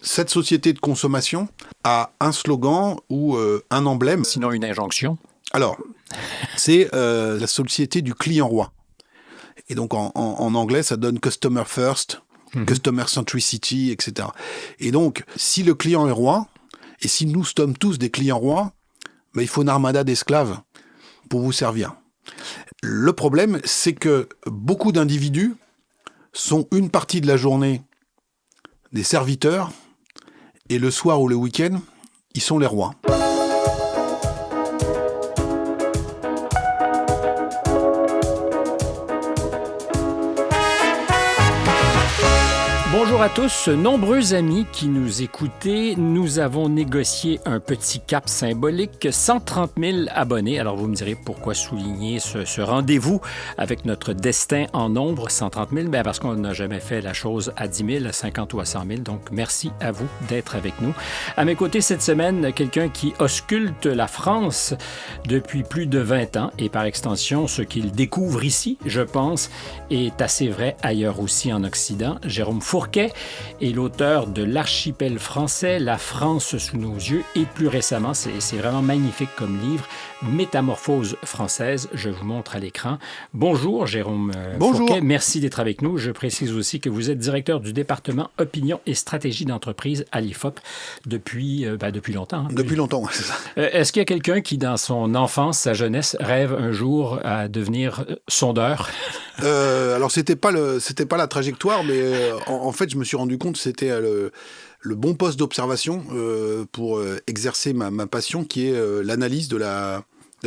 Cette société de consommation a un slogan ou un emblème. Sinon une injonction. Alors, c'est la société du client roi. Et donc en anglais, ça donne Customer First, Customer Centricity, etc. Et donc, si le client est roi, et si nous sommes tous des clients rois, il faut une armada d'esclaves pour vous servir. Le problème, c'est que beaucoup d'individus sont une partie de la journée des serviteurs, et le soir ou le week-end, ils sont les rois. Bonjour à tous, nombreux amis qui nous écoutez, nous avons négocié un petit cap symbolique, 130 000 abonnés. Alors vous me direz pourquoi souligner ce rendez-vous avec notre destin en nombre, 130 000? Bien parce qu'on n'a jamais fait la chose à 10 000, à 50 ou à 100 000. Donc merci à vous d'être avec nous. À mes côtés cette semaine, quelqu'un qui ausculte la France depuis plus de 20 ans et par extension, ce qu'il découvre ici, je pense, est assez vrai ailleurs aussi en Occident. Jérôme Fourquet est l'auteur de l'Archipel français, La France sous nos yeux, et plus récemment, c'est vraiment magnifique comme livre, Métamorphose française. Je vous montre à l'écran. Bonjour Jérôme Fourquet, merci d'être avec nous. Je précise aussi que vous êtes directeur du département Opinion et stratégie d'entreprise à l'IFOP depuis longtemps. Hein? Depuis longtemps, c'est ça. Est-ce qu'il y a quelqu'un qui, dans son enfance, sa jeunesse, rêve un jour à devenir sondeur? Alors, c'était pas la trajectoire, mais en fait, je me suis rendu compte que c'était le bon poste d'observation pour exercer ma passion, qui est l'analyse de la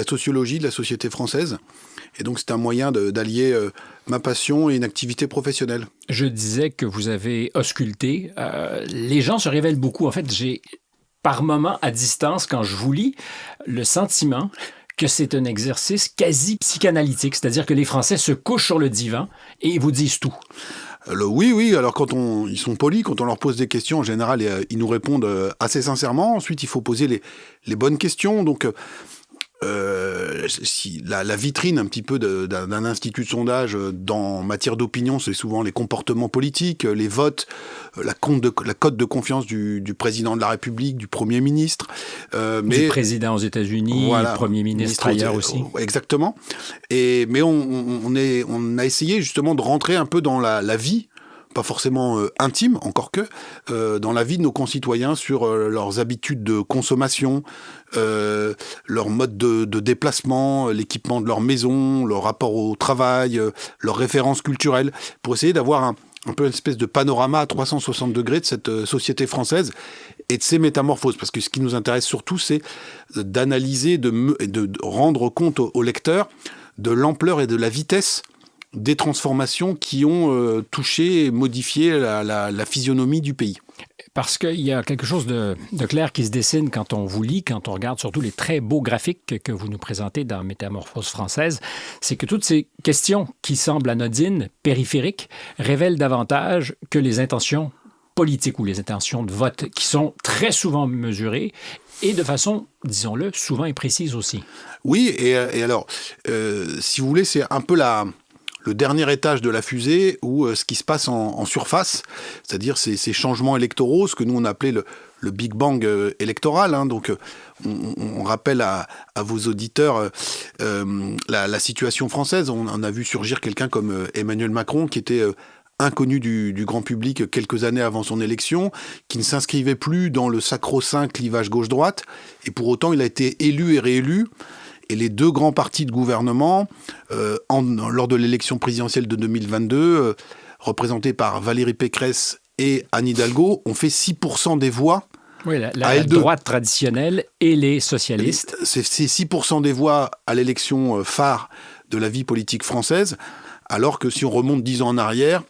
sociologie de la société française. Et donc, c'est un moyen d'allier ma passion et une activité professionnelle. Je disais que vous avez ausculté. Les gens se révèlent beaucoup. En fait, j'ai, par moment, à distance, quand je vous lis, le sentiment que c'est un exercice quasi psychanalytique, c'est-à-dire que les Français se couchent sur le divan et vous disent tout. Oui. Alors, quand ils sont polis, quand on leur pose des questions, en général, ils nous répondent assez sincèrement. Ensuite, il faut poser les bonnes questions. Donc, si la vitrine un petit peu d'un institut de sondage en matière d'opinion, c'est souvent les comportements politiques, les votes, la cote de confiance du président de la République, du Premier ministre. Du président aux États-Unis, voilà, Premier ministre ailleurs aussi. Exactement. Mais on a essayé justement de rentrer un peu dans la vie, pas forcément intime, encore que, dans la vie de nos concitoyens sur leurs habitudes de consommation, leur mode de déplacement, l'équipement de leur maison, leur rapport au travail, leurs références culturelles, pour essayer d'avoir un peu une espèce de panorama à 360 degrés de cette société française et de ses métamorphoses. Parce que ce qui nous intéresse surtout, c'est d'analyser, de rendre compte au lecteur de l'ampleur et de la vitesse des transformations qui ont touché et modifié la physionomie du pays. Parce qu'il y a quelque chose de clair qui se dessine quand on vous lit, quand on regarde surtout les très beaux graphiques que vous nous présentez dans Métamorphose française, c'est que toutes ces questions qui semblent anodines, périphériques, révèlent davantage que les intentions politiques ou les intentions de vote qui sont très souvent mesurées et de façon, disons-le, souvent imprécise aussi. Oui, et alors, si vous voulez, c'est un peu le dernier étage de la fusée où ce qui se passe en surface, c'est-à-dire ces changements électoraux, ce que nous on appelait le Big Bang électoral. Hein. Donc on rappelle à vos auditeurs la situation française. On a vu surgir quelqu'un comme Emmanuel Macron qui était inconnu du grand public quelques années avant son élection, qui ne s'inscrivait plus dans le sacro-saint clivage gauche-droite, et pour autant il a été élu et réélu. Et les deux grands partis de gouvernement, lors de l'élection présidentielle de 2022, représentés par Valérie Pécresse et Anne Hidalgo, ont fait 6% des voix. Oui, la droite traditionnelle et les socialistes. C'est 6% des voix à l'élection phare de la vie politique française, alors que si on remonte 10 ans en arrière,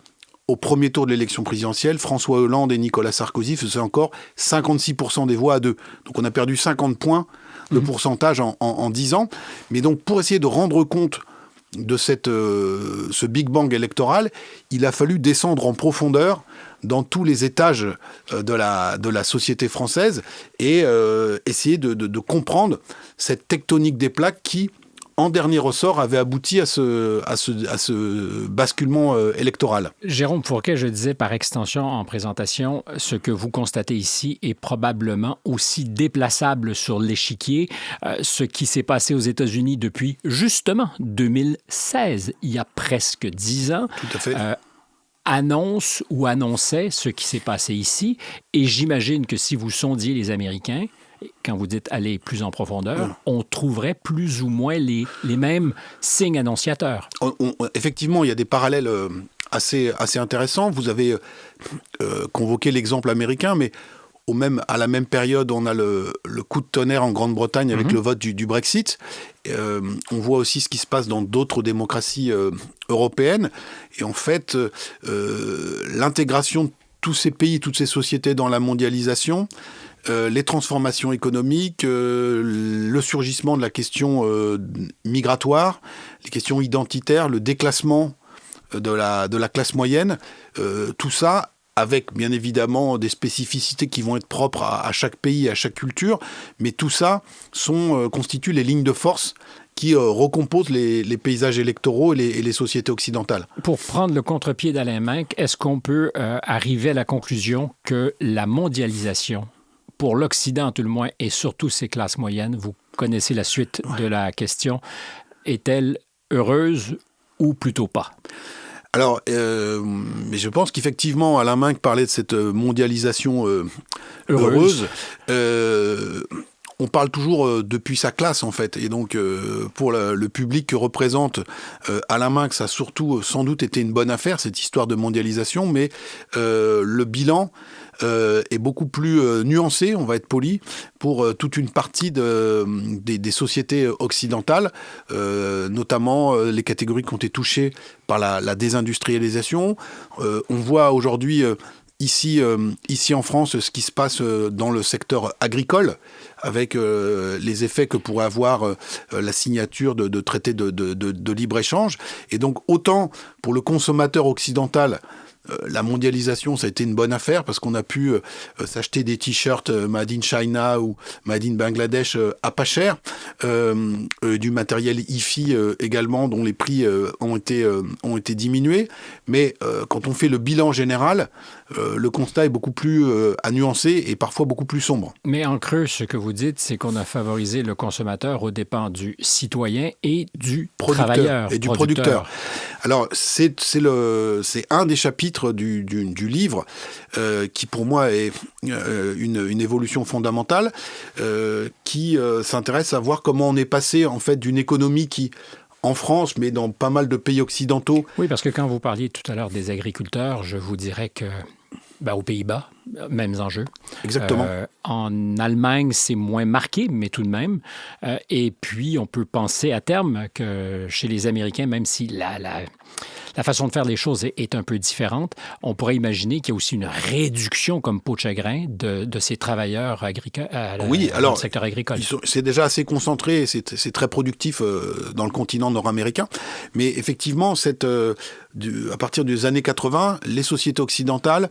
au premier tour de l'élection présidentielle, François Hollande et Nicolas Sarkozy faisaient encore 56% des voix à deux. Donc on a perdu 50 points de pourcentage en 10 ans. Mais donc, pour essayer de rendre compte de ce Big Bang électoral, il a fallu descendre en profondeur dans tous les étages de la société française et essayer de comprendre cette tectonique des plaques qui, en dernier ressort, avait abouti à ce basculement électoral. Jérôme Fourquet, je disais par extension en présentation, ce que vous constatez ici est probablement aussi déplaçable sur l'échiquier. Ce qui s'est passé aux États-Unis depuis, justement, 2016, il y a presque 10 ans. Tout à fait. Annonce ou annonçait ce qui s'est passé ici. Et j'imagine que si vous sondiez les Américains, quand vous dites aller plus en profondeur, on trouverait plus ou moins les mêmes signes annonciateurs. Effectivement, il y a des parallèles assez intéressants. Vous avez convoqué l'exemple américain, mais à la même période, on a le coup de tonnerre en Grande-Bretagne avec le vote du Brexit. On voit aussi ce qui se passe dans d'autres démocraties européennes. Et en fait, l'intégration de tous ces pays, toutes ces sociétés dans la mondialisation, les transformations économiques, le surgissement de la question migratoire, les questions identitaires, le déclassement de la classe moyenne, tout ça avec bien évidemment des spécificités qui vont être propres à chaque pays, à chaque culture, mais tout ça constitue les lignes de force qui recomposent les paysages électoraux et les sociétés occidentales. Pour prendre le contre-pied d'Alain Minc, est-ce qu'on peut arriver à la conclusion que la mondialisation, pour l'Occident tout le moins, et surtout ses classes moyennes, vous connaissez la suite de la question, est-elle heureuse ou plutôt pas? Alors, mais je pense qu'effectivement, Alain Minc parlait de cette mondialisation heureuse. On parle toujours depuis sa classe, en fait. Et donc, pour le public que représente Alain Minc, ça a surtout, sans doute, été une bonne affaire, cette histoire de mondialisation. Mais le bilan est beaucoup plus nuancé, on va être poli, pour toute une partie des sociétés occidentales, notamment les catégories qui ont été touchées par la désindustrialisation. On voit aujourd'hui ici en France ce qui se passe dans le secteur agricole, avec les effets que pourrait avoir la signature de traités de libre-échange. Et donc autant pour le consommateur occidental, la mondialisation, ça a été une bonne affaire parce qu'on a pu s'acheter des t-shirts Made in China ou Made in Bangladesh à pas cher, du matériel hi-fi également dont les prix ont été diminués. Mais quand on fait le bilan général, le constat est beaucoup plus à nuancer et parfois beaucoup plus sombre. Mais en creux, ce que vous dites, c'est qu'on a favorisé le consommateur aux dépens du citoyen et du travailleur. Et du producteur. Alors, c'est un des chapitres du livre qui, pour moi, est une évolution fondamentale qui s'intéresse à voir comment on est passé, en fait, d'une économie qui, en France, mais dans pas mal de pays occidentaux... Oui, parce que quand vous parliez tout à l'heure des agriculteurs, je vous dirais que aux Pays-Bas, mêmes enjeux. Exactement. En Allemagne, c'est moins marqué, mais tout de même. Et puis, on peut penser à terme que chez les Américains, même si la façon de faire les choses est un peu différente, on pourrait imaginer qu'il y a aussi une réduction comme peau de chagrin de ces travailleurs dans le secteur agricole. C'est déjà assez concentré, c'est très productif dans le continent nord-américain. Mais effectivement, à partir des années 80, les sociétés occidentales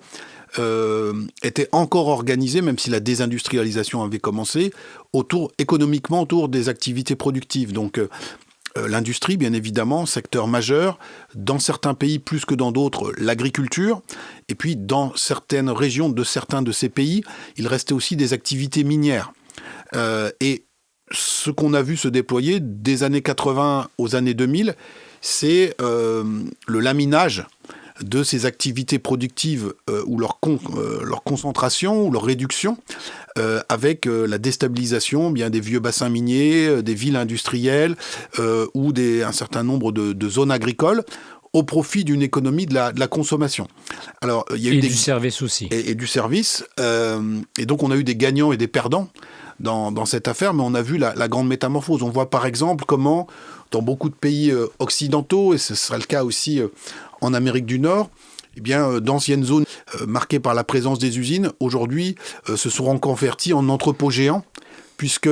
étaient encore organisées, même si la désindustrialisation avait commencé, économiquement autour des activités productives. Donc, l'industrie, bien évidemment, secteur majeur. Dans certains pays, plus que dans d'autres, l'agriculture. Et puis, dans certaines régions de certains de ces pays, il restait aussi des activités minières. Et ce qu'on a vu se déployer des années 80 aux années 2000, c'est le laminage de ces activités productives ou leur concentration ou leur réduction avec la déstabilisation bien des vieux bassins miniers, des villes industrielles ou un certain nombre de zones agricoles au profit d'une économie de la consommation. Alors, il y a eu du service aussi. Et du service. Et donc, on a eu des gagnants et des perdants dans cette affaire, mais on a vu la grande métamorphose. On voit par exemple comment, dans beaucoup de pays occidentaux, et ce sera le cas aussi en Amérique du Nord, eh bien, d'anciennes zones marquées par la présence des usines, aujourd'hui, se sont reconverties en entrepôts géants, puisque,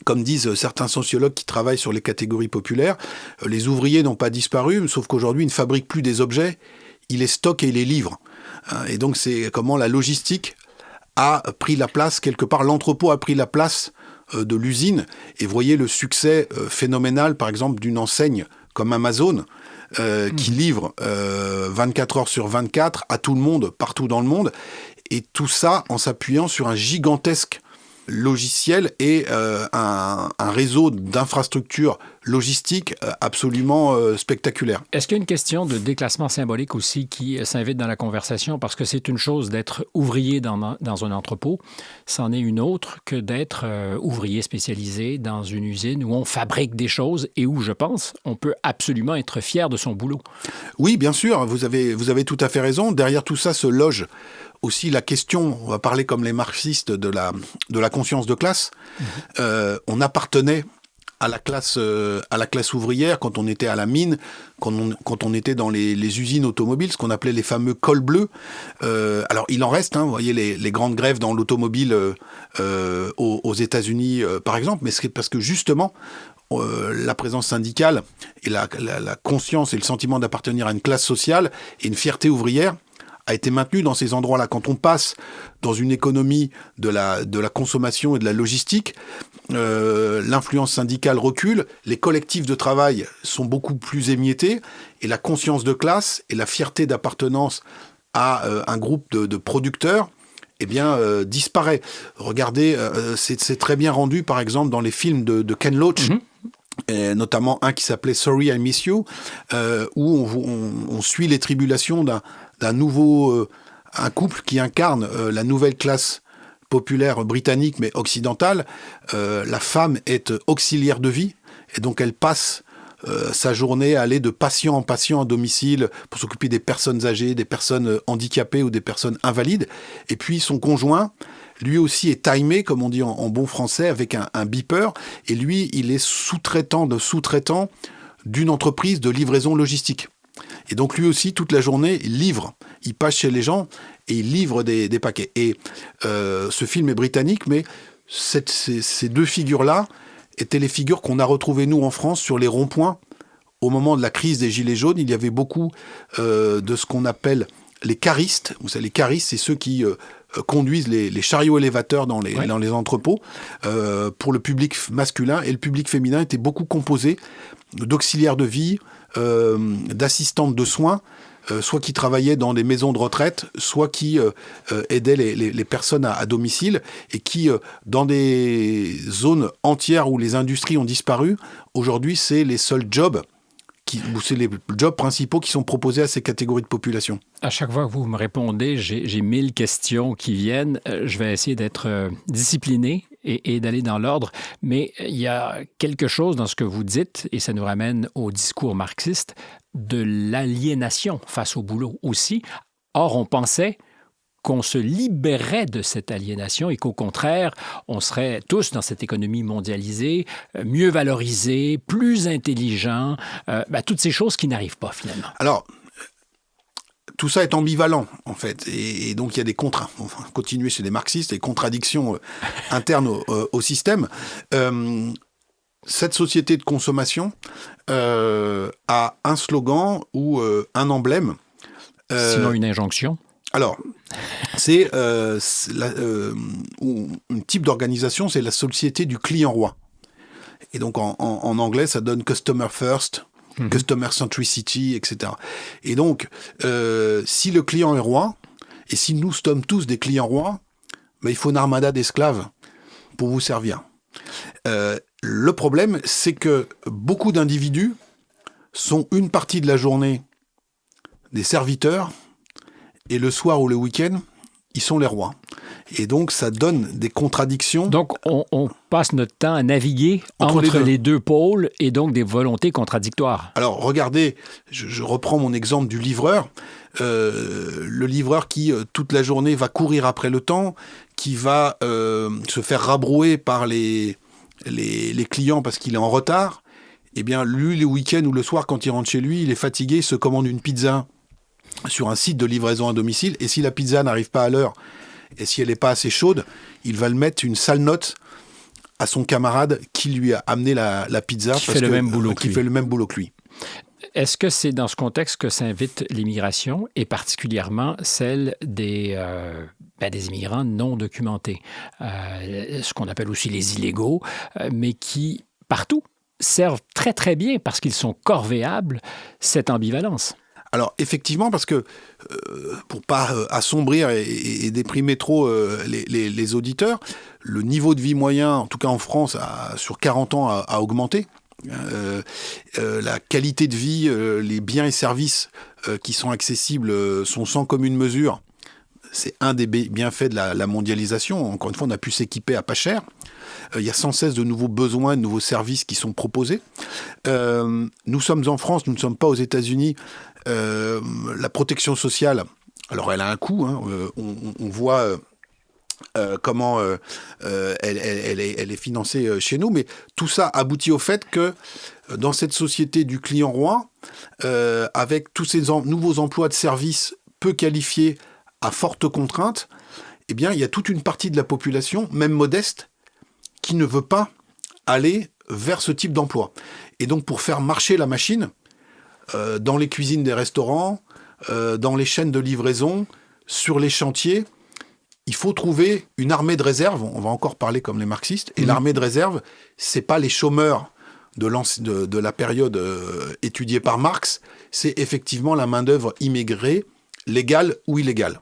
comme disent certains sociologues qui travaillent sur les catégories populaires, les ouvriers n'ont pas disparu, sauf qu'aujourd'hui, ils ne fabriquent plus des objets, ils les stockent et ils les livrent. Et donc, c'est comment la logistique a pris la place, quelque part, l'entrepôt a pris la place de l'usine et voyez le succès phénoménal, par exemple, d'une enseigne comme Amazon, qui livre 24 heures sur 24 à tout le monde, partout dans le monde, et tout ça en s'appuyant sur un gigantesque logiciel et un réseau d'infrastructures logistiques absolument spectaculaire. Est-ce qu'il y a une question de déclassement symbolique aussi qui s'invite dans la conversation? Parce que c'est une chose d'être ouvrier dans un entrepôt, c'en est une autre que d'être ouvrier spécialisé dans une usine où on fabrique des choses et où, je pense, on peut absolument être fier de son boulot. Oui, bien sûr, vous avez tout à fait raison. Derrière tout ça se loge aussi la question, on va parler comme les marxistes, de la conscience de classe. On appartenait à la classe ouvrière quand on était à la mine, quand on était dans les usines automobiles, ce qu'on appelait les fameux cols bleus. Alors il en reste, vous voyez les grandes grèves dans l'automobile aux États-Unis par exemple, mais c'est parce que justement la présence syndicale et la conscience et le sentiment d'appartenir à une classe sociale et une fierté ouvrière a été maintenu dans ces endroits-là. Quand on passe dans une économie de la consommation et de la logistique, l'influence syndicale recule, les collectifs de travail sont beaucoup plus émiettés, et la conscience de classe et la fierté d'appartenance à un groupe de producteurs disparaît. Regardez, c'est très bien rendu, par exemple, dans les films de Ken Loach, et notamment un qui s'appelait Sorry I Miss You, où on suit les tribulations d'un nouveau un couple qui incarne la nouvelle classe populaire britannique mais occidentale. La femme est auxiliaire de vie et donc elle passe sa journée à aller de patient en patient à domicile pour s'occuper des personnes âgées, des personnes handicapées ou des personnes invalides. Et puis son conjoint, lui aussi est timé, comme on dit en bon français, avec un beeper. Et lui, il est sous-traitant d'une entreprise de livraison logistique. Et donc lui aussi, toute la journée, il livre. Il passe chez les gens et il livre des paquets. Et ce film est britannique, mais ces deux figures-là étaient les figures qu'on a retrouvées, nous, en France, sur les ronds-points. Au moment de la crise des Gilets jaunes, il y avait beaucoup de ce qu'on appelle les caristes. Vous savez, les caristes, c'est ceux qui conduisent les chariots élévateurs dans les entrepôts pour le public masculin. Et le public féminin était beaucoup composé d'auxiliaires de vie, d'assistantes de soins, soit qui travaillaient dans des maisons de retraite, soit qui aidaient les personnes à domicile, et qui, dans des zones entières où les industries ont disparu, aujourd'hui, c'est les seuls jobs, c'est les jobs principaux qui sont proposés à ces catégories de population. À chaque fois que vous me répondez, j'ai 1000 questions qui viennent. Je vais essayer d'être discipliné et d'aller dans l'ordre. Mais il y a quelque chose dans ce que vous dites, et ça nous ramène au discours marxiste, de l'aliénation face au boulot aussi. Or, on pensait qu'on se libérait de cette aliénation et qu'au contraire, on serait tous dans cette économie mondialisée, mieux valorisés, plus intelligents, toutes ces choses qui n'arrivent pas finalement. Alors, tout ça est ambivalent, en fait. Et donc, il y a des on va continuer chez les marxistes, des contradictions internes au système. Cette société de consommation a un slogan ou un emblème. Sinon une injonction. Alors, c'est un type d'organisation, c'est la société du client roi. Et donc, en anglais, ça donne Customer First, Customer Centricity, etc. Et donc, si le client est roi, et si nous sommes tous des clients rois, il faut une armada d'esclaves pour vous servir. Le problème, c'est que beaucoup d'individus sont une partie de la journée des serviteurs, et le soir ou le week-end, ils sont les rois. Et donc, ça donne des contradictions. Donc, on passe notre temps à naviguer entre les deux pôles et donc des volontés contradictoires. Alors, regardez, je reprends mon exemple du livreur. Le livreur qui, toute la journée, va courir après le temps, qui va se faire rabrouer par les clients parce qu'il est en retard. Eh bien, lui, le week-end ou le soir, quand il rentre chez lui, il est fatigué, il se commande une pizza sur un site de livraison à domicile, et si la pizza n'arrive pas à l'heure, et si elle n'est pas assez chaude, il va le mettre une sale note à son camarade qui lui a amené la pizza. Qui fait le même boulot que lui. Fait le même boulot que lui. Est-ce que c'est dans ce contexte que s'invite l'immigration et particulièrement celle des immigrants non documentés, ce qu'on appelle aussi les illégaux, mais qui, partout, servent très, très bien parce qu'ils sont corvéables, cette ambivalence? Alors effectivement, parce que pour pas assombrir et déprimer trop les auditeurs, le niveau de vie moyen, en tout cas en France, sur 40 ans, a augmenté. La qualité de vie, les biens et services qui sont accessibles sont sans commune mesure. C'est un des bienfaits de la mondialisation. Encore une fois, on a pu s'équiper à pas cher. Il y a sans cesse de nouveaux besoins, de nouveaux services qui sont proposés. Nous sommes en France, nous ne sommes pas aux États-Unis. La protection sociale, alors elle a un coût. On voit comment elle est financée chez nous, mais tout ça aboutit au fait que dans cette société du client roi, avec tous ces nouveaux emplois de services peu qualifiés à forte contrainte, eh bien, il y a toute une partie de la population, même modeste, qui ne veut pas aller vers ce type d'emploi. Et donc, pour faire marcher la machine, dans les cuisines des restaurants, dans les chaînes de livraison, sur les chantiers, il faut trouver une armée de réserve. On va encore parler comme les marxistes. Et l'armée de réserve, c'est pas les chômeurs de la période étudiée par Marx, c'est effectivement la main-d'œuvre immigrée, légale ou illégale.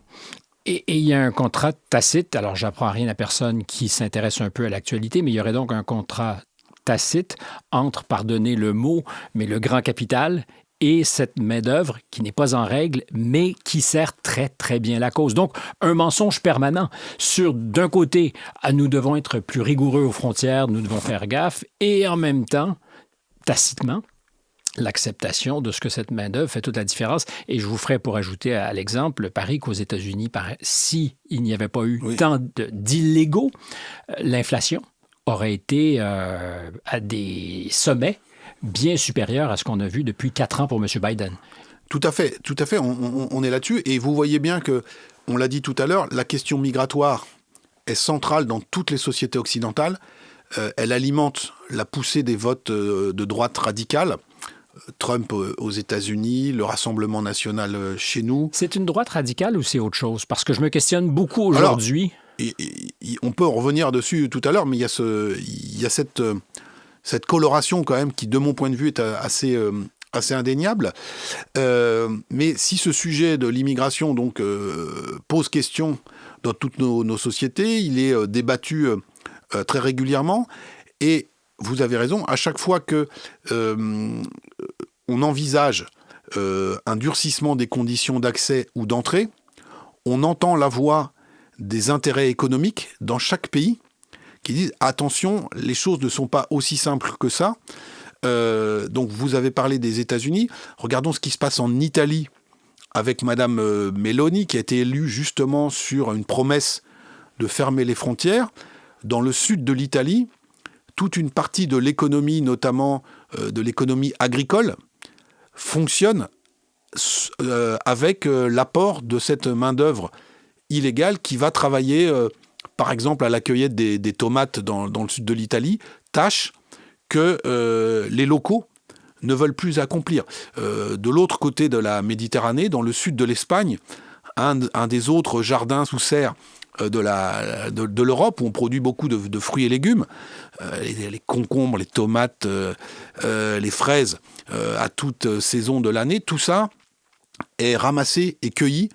Et il y a un contrat tacite, alors j'apprends rien à personne qui s'intéresse un peu à l'actualité, mais il y aurait donc un contrat tacite entre, pardonnez le mot, mais le grand capital et cette main-d'œuvre qui n'est pas en règle, mais qui sert très, très bien la cause. Donc, un mensonge permanent sur, d'un côté, nous devons être plus rigoureux aux frontières, nous devons faire gaffe, et en même temps, tacitement, l'acceptation de ce que cette main-d'œuvre fait toute la différence. Et je vous ferai pour ajouter à l'exemple le pari qu'aux États-Unis, s'il n'y avait pas eu tant d'illégaux, l'inflation aurait été à des sommets bien supérieurs à ce qu'on a vu depuis 4 ans pour M. Biden. Tout à fait. On est là-dessus. Et vous voyez bien que, on l'a dit tout à l'heure, la question migratoire est centrale dans toutes les sociétés occidentales. Elle alimente la poussée des votes de droite radicale. Trump aux États-Unis, le Rassemblement national chez nous. C'est une droite radicale ou c'est autre chose? Parce que je me questionne beaucoup aujourd'hui. Alors, on peut en revenir dessus tout à l'heure, mais il y a cette coloration quand même qui, de mon point de vue, est assez indéniable. Mais si ce sujet de l'immigration donc pose question dans toutes nos sociétés, il est débattu très régulièrement. Et vous avez raison, à chaque fois que on envisage un durcissement des conditions d'accès ou d'entrée, on entend la voix des intérêts économiques dans chaque pays qui disent « Attention, les choses ne sont pas aussi simples que ça ». Donc vous avez parlé des États-Unis. Regardons ce qui se passe en Italie avec Madame Meloni, qui a été élue justement sur une promesse de fermer les frontières. Dans le sud de l'Italie, toute une partie de l'économie, notamment de l'économie agricole, fonctionne avec l'apport de cette main-d'œuvre illégale qui va travailler, par exemple, à la cueillette des tomates dans le sud de l'Italie, tâche que les locaux ne veulent plus accomplir. De l'autre côté de la Méditerranée, dans le sud de l'Espagne, un des autres jardins sous serre de l'Europe, où on produit beaucoup de fruits et légumes, les concombres, les tomates, les fraises, à toute saison de l'année, tout ça est ramassé et cueilli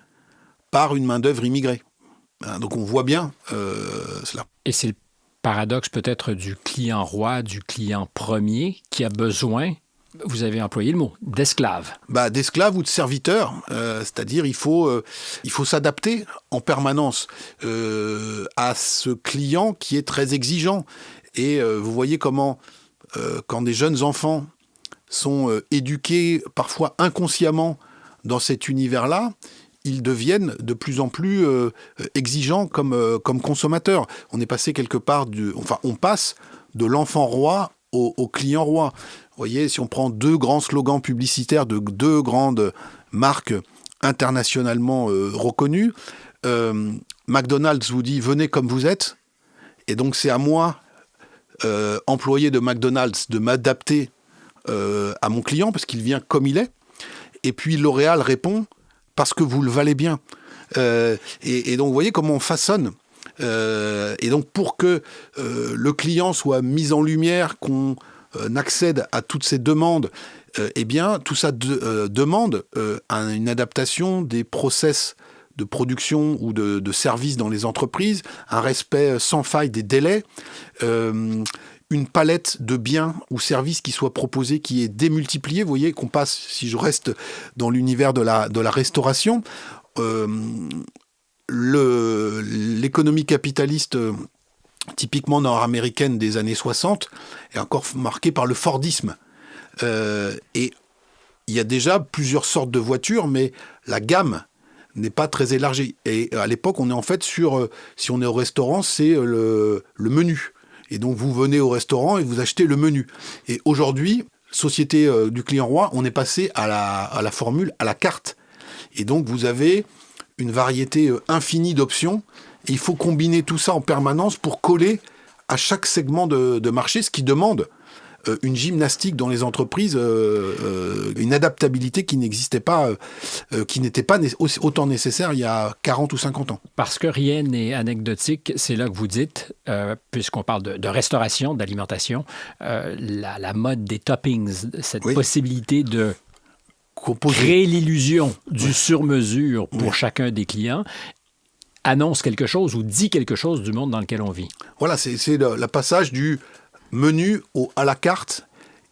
par une main-d'œuvre immigrée. Donc on voit bien cela. Et c'est le paradoxe peut-être du client roi, du client premier, qui a besoin, vous avez employé le mot, d'esclaves. D'esclaves ou de serviteurs, c'est-à-dire il faut s'adapter en permanence à ce client qui est très exigeant. Et vous voyez comment, quand des jeunes enfants sont éduqués parfois inconsciemment dans cet univers-là, ils deviennent de plus en plus exigeants comme consommateurs. On est passé quelque part on passe de l'enfant roi au client roi. Vous voyez, si on prend 2 grands slogans publicitaires de 2 grandes marques internationalement reconnues, McDonald's vous dit « venez comme vous êtes », et donc c'est à moi, employé de McDonald's, de m'adapter à mon client parce qu'il vient comme il est. Et puis L'Oréal répond parce que vous le valez bien. Et donc vous voyez comment on façonne. Et donc pour que le client soit mis en lumière, qu'on accède à toutes ces demandes, eh bien tout ça demande une adaptation des process de production ou de services dans les entreprises, un respect sans faille des délais, une palette de biens ou services qui soit proposée, qui est démultipliée. Vous voyez qu'on passe, si je reste dans l'univers de la restauration, l'économie capitaliste typiquement nord-américaine des années 60 est encore marquée par le Fordisme. Et il y a déjà plusieurs sortes de voitures, mais la gamme n'est pas très élargie. Et à l'époque, on est en fait sur, si on est au restaurant, c'est le menu. Et donc, vous venez au restaurant et vous achetez le menu. Et aujourd'hui, société du client roi, on est passé à la formule à la carte. Et donc, vous avez une variété infinie d'options. Et il faut combiner tout ça en permanence pour coller à chaque segment de marché, ce qui demande une gymnastique dans les entreprises, une adaptabilité qui n'existait pas, qui n'était pas autant nécessaire il y a 40 ou 50 ans. Parce que rien n'est anecdotique, c'est là que vous dites, puisqu'on parle de restauration, d'alimentation, la mode des toppings, cette possibilité de créer l'illusion du sur-mesure pour chacun des clients, annonce quelque chose ou dit quelque chose du monde dans lequel on vit. Voilà, c'est le passage du menu à la carte,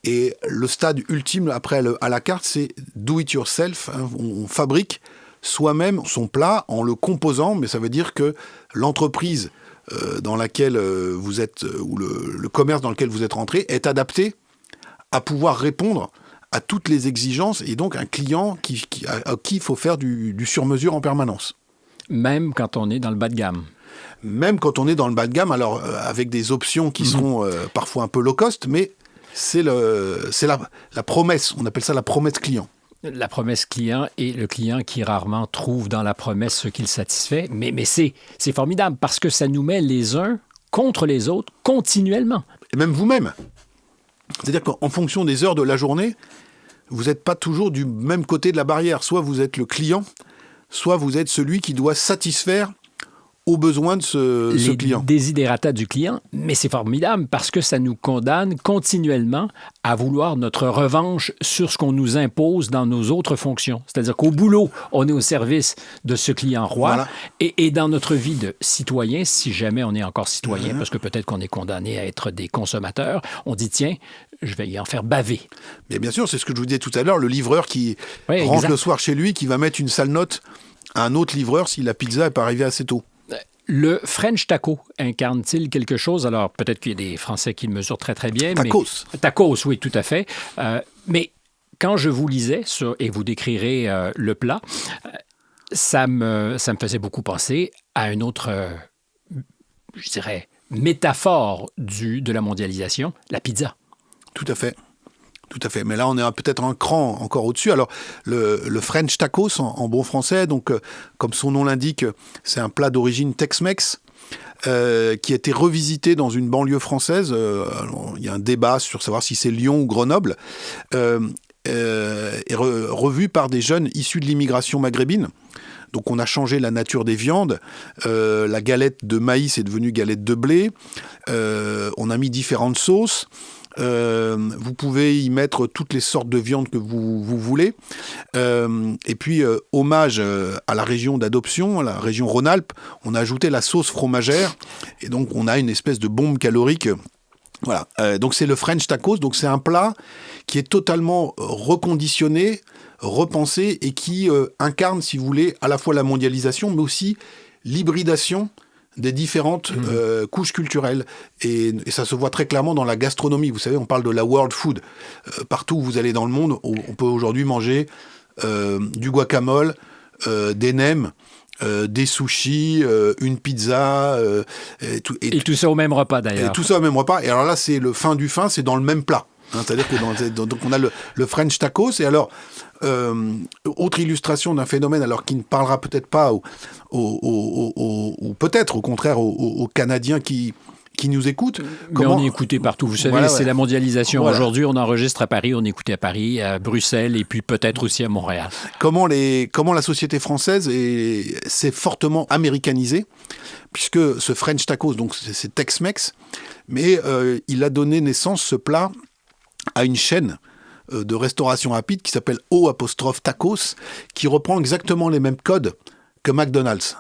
et le stade ultime après à la carte, c'est do it yourself. On fabrique soi-même son plat en le composant, mais ça veut dire que l'entreprise dans laquelle vous êtes, ou le commerce dans lequel vous êtes rentré, est adapté à pouvoir répondre à toutes les exigences, et donc un client à qui il faut faire du sur-mesure en permanence. Même quand on est dans le bas de gamme. Même quand on est dans le bas de gamme, alors avec des options qui seront parfois un peu low cost, mais c'est la promesse, on appelle ça la promesse client. La promesse client, et le client qui rarement trouve dans la promesse ce qu'il satisfait, mais c'est formidable parce que ça nous met les uns contre les autres continuellement. Et même vous-même. C'est-à-dire qu'en fonction des heures de la journée, vous n'êtes pas toujours du même côté de la barrière. Soit vous êtes le client, soit vous êtes celui qui doit satisfaire aux besoins de ce client. Les desiderata du client, mais c'est formidable parce que ça nous condamne continuellement à vouloir notre revanche sur ce qu'on nous impose dans nos autres fonctions. C'est-à-dire qu'au boulot, on est au service de ce client roi, voilà. Et dans notre vie de citoyen, si jamais on est encore citoyen, parce que peut-être qu'on est condamné à être des consommateurs, on dit tiens, je vais y en faire baver. Mais bien sûr, c'est ce que je vous disais tout à l'heure, le livreur qui rentre le soir chez lui, qui va mettre une sale note à un autre livreur si la pizza n'est pas arrivée assez tôt. Le French taco incarne-t-il quelque chose? Alors, peut-être qu'il y a des Français qui le mesurent très, très bien. Tacos. Mais... Tacos, oui, tout à fait. Mais quand je vous lisais, et vous décrirez le plat, ça me faisait beaucoup penser à une autre, je dirais, métaphore de la mondialisation, la pizza. Tout à fait. Tout à fait. Mais là, on est peut-être un cran encore au-dessus. Alors, le French tacos, en bon français, donc, comme son nom l'indique, c'est un plat d'origine Tex-Mex qui a été revisité dans une banlieue française. Il y a un débat sur savoir si c'est Lyon ou Grenoble. Et revu par des jeunes issus de l'immigration maghrébine. Donc, on a changé la nature des viandes. La galette de maïs est devenue galette de blé. On a mis différentes sauces. Vous pouvez y mettre toutes les sortes de viandes que vous voulez. Et puis, hommage à la région d'adoption, la région Rhône-Alpes, on a ajouté la sauce fromagère. Et donc, on a une espèce de bombe calorique. Voilà. Donc, c'est le French tacos. Donc, c'est un plat qui est totalement reconditionné, repensé et qui incarne, si vous voulez, à la fois la mondialisation, mais aussi l'hybridation des différentes couches culturelles. Et ça se voit très clairement dans la gastronomie. Vous savez, on parle de la world food. Partout où vous allez dans le monde, on peut aujourd'hui manger du guacamole, des nems, des sushis, une pizza. Et tout ça au même repas, d'ailleurs. Et tout ça au même repas. Et alors là, c'est le fin du fin, c'est dans le même plat. C'est-à-dire que donc on a le French tacos. Et alors, autre illustration d'un phénomène, alors qui ne parlera peut-être pas, ou peut-être au contraire aux Canadiens qui qui nous écoutent. Mais on est écouté partout. Vous savez, c'est la mondialisation. Voilà. Aujourd'hui, on enregistre à Paris, on est écouté à Paris, à Bruxelles et puis peut-être aussi à Montréal. Comment la société française s'est fortement américanisée, puisque ce French tacos, donc c'est Tex-Mex, mais il a donné naissance, ce plat, à une chaîne de restauration rapide qui s'appelle O''Tacos, qui reprend exactement les mêmes codes que McDonald's.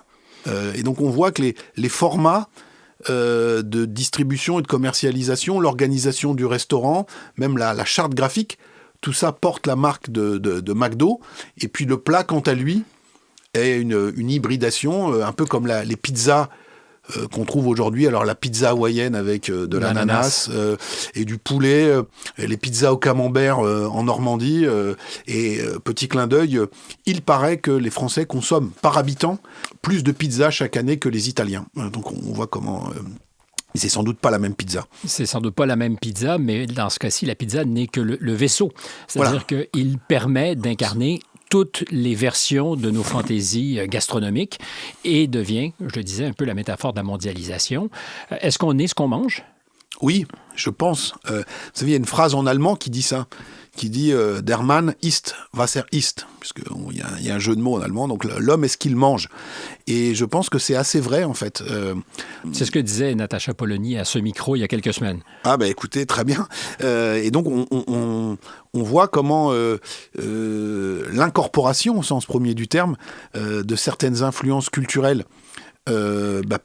Et donc on voit que les formats de distribution et de commercialisation, l'organisation du restaurant, même la charte graphique, tout ça porte la marque de McDo. Et puis le plat, quant à lui, est une hybridation, un peu comme les pizzas qu'on trouve aujourd'hui. Alors la pizza hawaïenne avec de l'ananas et du poulet, les pizzas au camembert en Normandie. Et petit clin d'œil, il paraît que les Français consomment par habitant plus de pizza chaque année que les Italiens. Donc on voit comment... c'est sans doute pas la même pizza. C'est sans doute pas la même pizza, mais dans ce cas-ci, la pizza n'est que le vaisseau. C'est-à-dire qu'il permet d'incarner toutes les versions de nos fantaisies gastronomiques et devient, je le disais, un peu la métaphore de la mondialisation. Est-ce qu'on est ce qu'on mange? Oui, je pense. Vous savez, il y a une phrase en allemand qui dit ça, qui dit « Der Mann isst, was er isst », puisqu'il y a un jeu de mots en allemand, donc l'homme est ce qu'il mange. Et je pense que c'est assez vrai, en fait. C'est ce que disait Natacha Polony à ce micro il y a quelques semaines. Ah ben écoutez, très bien. Et donc on voit comment l'incorporation, au sens premier du terme, de certaines influences culturelles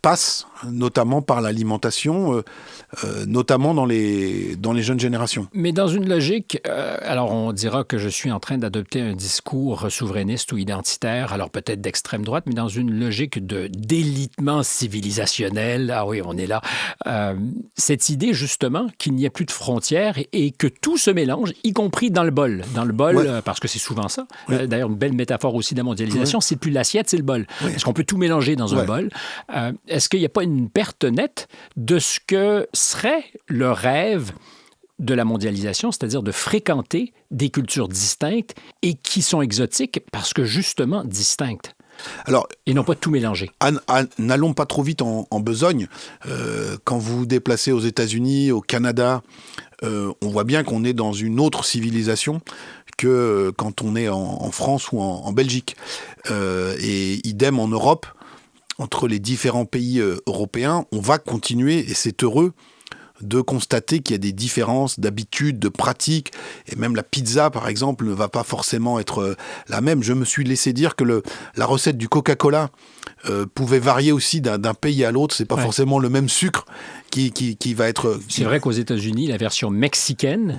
passe notamment par l'alimentation, notamment dans les jeunes générations. Mais dans une logique, alors on dira que je suis en train d'adopter un discours souverainiste ou identitaire, alors peut-être d'extrême droite, mais dans une logique d'élitement civilisationnel, ah oui, on est là, cette idée justement qu'il n'y a plus de frontières et que tout se mélange, y compris dans le bol. Dans le bol, ouais. Parce que c'est souvent ça. Ouais. D'ailleurs, une belle métaphore aussi de la mondialisation, ouais. C'est plus l'assiette, c'est le bol. Ouais. Est-ce qu'on peut tout mélanger dans un bol? Est-ce qu'il n'y a pas une perte nette de ce que serait le rêve de la mondialisation, c'est-à-dire de fréquenter des cultures distinctes et qui sont exotiques parce que justement distinctes? Alors, et non pas tout mélanger. N'allons pas trop vite en besogne. Quand vous vous déplacez aux États-Unis, au Canada, on voit bien qu'on est dans une autre civilisation que quand on est en France ou en Belgique. Et idem en Europe. Entre les différents pays européens, on va continuer, et c'est heureux, de constater qu'il y a des différences d'habitudes, de pratiques, et même la pizza, par exemple, ne va pas forcément être la même. Je me suis laissé dire que la recette du Coca-Cola pouvait varier aussi d'un pays à l'autre. C'est pas forcément le même sucre qui va être... C'est vrai qu'aux États-Unis, la version mexicaine,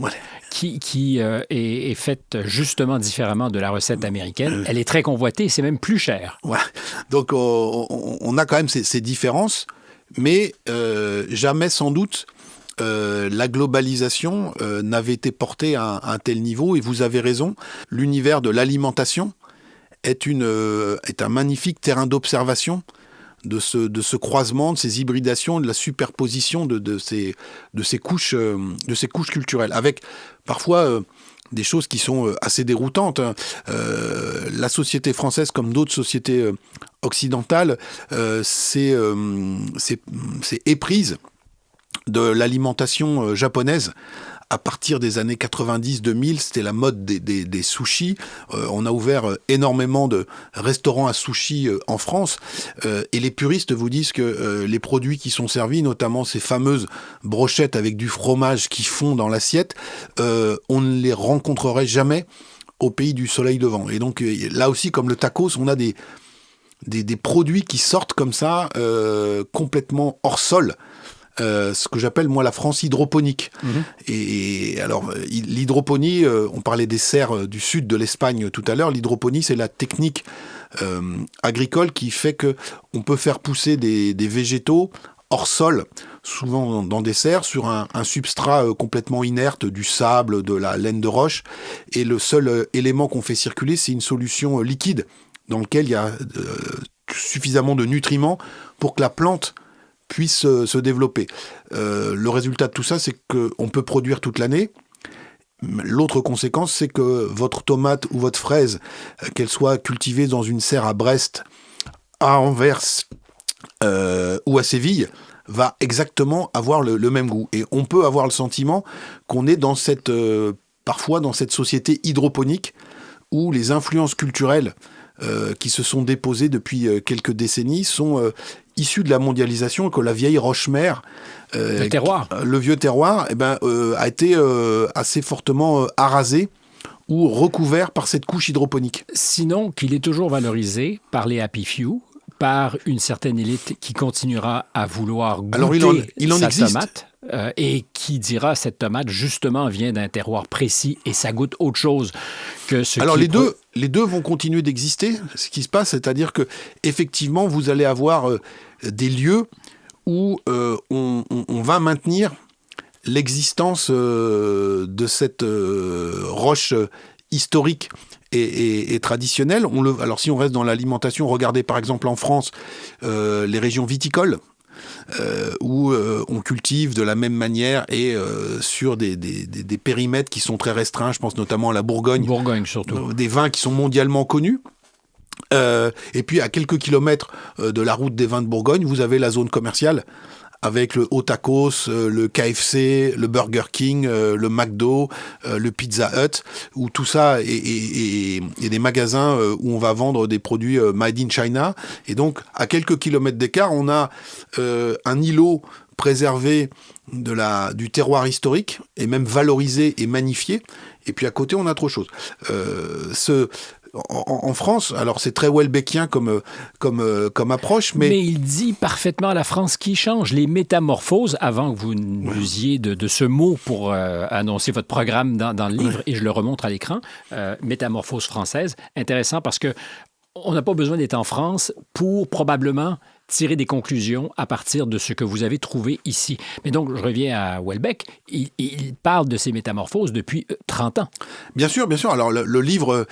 qui est faite justement différemment de la recette américaine, elle est très convoitée, c'est même plus cher. Ouais. Donc on a quand même ces différences, mais jamais sans doute la globalisation n'avait été portée à un tel niveau. Et vous avez raison, l'univers de l'alimentation est un magnifique terrain d'observation de ce croisement, de ces hybridations, de la superposition de ces couches culturelles, avec parfois des choses qui sont assez déroutantes. La société française, comme d'autres sociétés occidentales, c'est éprise de l'alimentation japonaise. À partir des années 90-2000, c'était la mode des sushis. On a ouvert énormément de restaurants à sushis en France. Et les puristes vous disent que les produits qui sont servis, notamment ces fameuses brochettes avec du fromage qui fond dans l'assiette, on ne les rencontrerait jamais au pays du soleil levant. Et donc là aussi, comme le tacos, on a des produits qui sortent comme ça, complètement hors sol. Ce que j'appelle moi la France hydroponique. Et alors l'hydroponie, on parlait des serres du sud de l'Espagne tout à l'heure. L'hydroponie, c'est la technique agricole qui fait que on peut faire pousser des végétaux hors sol, souvent dans des serres, sur un substrat complètement inerte, du sable, de la laine de roche. Et le seul élément qu'on fait circuler, c'est une solution liquide dans laquelle il y a suffisamment de nutriments pour que la plante puisse se développer. Le résultat de tout ça, c'est qu'on peut produire toute l'année. L'autre conséquence, c'est que votre tomate ou votre fraise, qu'elle soit cultivée dans une serre à Brest, à Anvers ou à Séville, va exactement avoir le même goût. Et on peut avoir le sentiment qu'on est dans parfois dans cette société hydroponique où les influences culturelles qui se sont déposées depuis quelques décennies sont issues de la mondialisation, et que la vieille roche-mère, le terroir, le vieux terroir, a été assez fortement arasé ou recouvert par cette couche hydroponique. Sinon, qu'il est toujours valorisé par les happy few, par une certaine élite qui continuera à vouloir goûter sa tomate et qui dira cette tomate, justement, vient d'un terroir précis et ça goûte autre chose que ce Alors, les deux vont continuer d'exister. Ce qui se passe, c'est-à-dire que effectivement, vous allez avoir des lieux où on va maintenir l'existence de cette roche historique et traditionnelle. Alors si on reste dans l'alimentation, regardez par exemple en France les régions viticoles, où on cultive de la même manière et sur des périmètres qui sont très restreints. Je pense notamment à la Bourgogne. Bourgogne surtout. Des vins qui sont mondialement connus. Et puis à quelques kilomètres de la route des vins de Bourgogne, vous avez la zone commerciale avec le Otakos, le KFC, le Burger King, le McDo, le Pizza Hut, où tout ça est des magasins où on va vendre des produits made in China. Et donc, à quelques kilomètres d'écart, on a un îlot préservé du terroir historique, et même valorisé et magnifié. Et puis à côté, on a autre chose. En France, alors c'est très Houellebecquien comme approche, mais il dit parfaitement la France qui change. Les métamorphoses, avant que vous n'usiez de ce mot pour annoncer votre programme dans le livre, et je le remontre à l'écran, métamorphose française, intéressant parce que on n'a pas besoin d'être en France pour probablement tirer des conclusions à partir de ce que vous avez trouvé ici. Mais donc, je reviens à Houellebecq. Il parle de ces métamorphoses depuis 30 ans. Bien sûr, bien sûr. Alors, le livre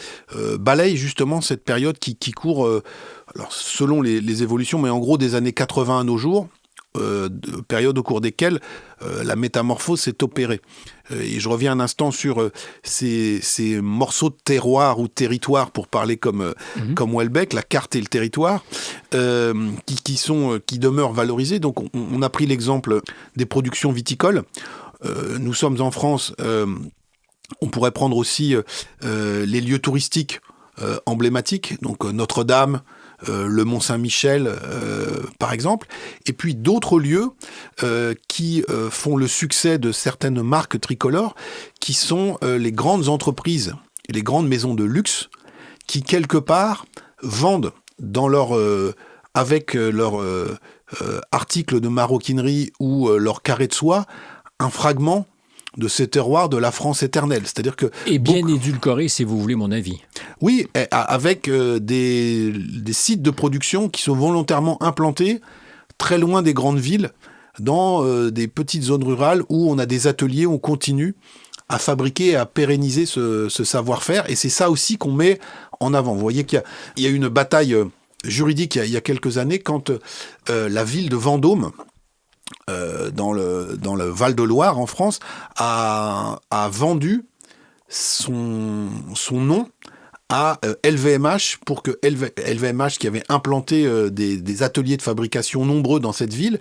balaye justement cette période qui court, alors, selon les évolutions, mais en gros des années 80 à nos jours, période au cours desquelles la métamorphose s'est opérée. Et je reviens un instant sur ces morceaux de terroir ou territoire, pour parler comme Houellebecq, la carte et le territoire, qui demeurent valorisés. Donc on a pris l'exemple des productions viticoles. Nous sommes en France, on pourrait prendre aussi les lieux touristiques emblématiques, donc Notre-Dame, le Mont-Saint-Michel, par exemple, et puis d'autres lieux qui font le succès de certaines marques tricolores, qui sont les grandes entreprises et les grandes maisons de luxe, qui quelque part vendent avec leur article de maroquinerie ou leur carré de soie un fragment de ce terroir de la France éternelle. C'est-à-dire que... Et bien édulcoré, si vous voulez mon avis. Oui, avec des sites de production qui sont volontairement implantés très loin des grandes villes, dans des petites zones rurales où on a des ateliers, on continue à fabriquer et à pérenniser ce savoir-faire. Et c'est ça aussi qu'on met en avant. Vous voyez qu'il y a eu une bataille juridique il y a quelques années quand la ville de Vendôme, dans le Val-de-Loire en France, a vendu son nom à LVMH, pour que LVMH, qui avait implanté des ateliers de fabrication nombreux dans cette ville,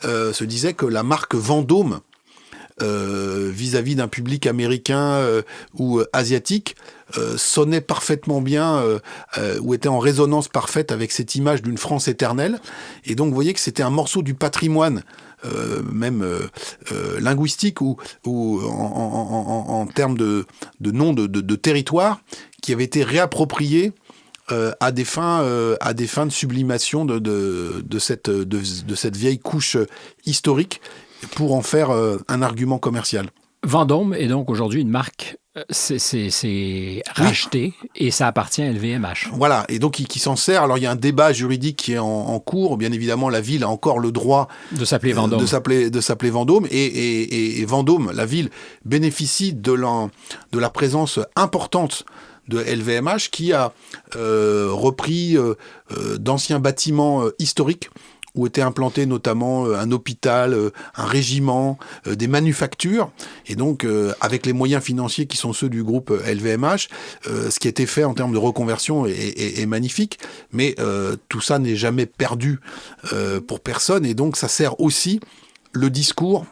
se disait que la marque Vendôme, vis-à-vis d'un public américain ou asiatique, sonnait parfaitement bien, ou était en résonance parfaite avec cette image d'une France éternelle. Et donc vous voyez que c'était un morceau du patrimoine, même linguistique ou en termes de nom de territoire, qui avait été réapproprié à des fins de sublimation de cette vieille couche historique, pour en faire un argument commercial. Vendôme est donc aujourd'hui une marque, c'est racheté, et ça appartient à LVMH. Voilà, et donc qui s'en sert. Alors il y a un débat juridique qui est en cours. Bien évidemment, la ville a encore le droit de s'appeler Vendôme. De s'appeler Vendôme, et Vendôme, la ville, bénéficie de la présence importante de LVMH, qui a repris d'anciens bâtiments historiques où étaient implantés notamment un hôpital, un régiment, des manufactures. Et donc, avec les moyens financiers qui sont ceux du groupe LVMH, ce qui a été fait en termes de reconversion est magnifique. Mais tout ça n'est jamais perdu pour personne. Et donc, ça sert aussi le discours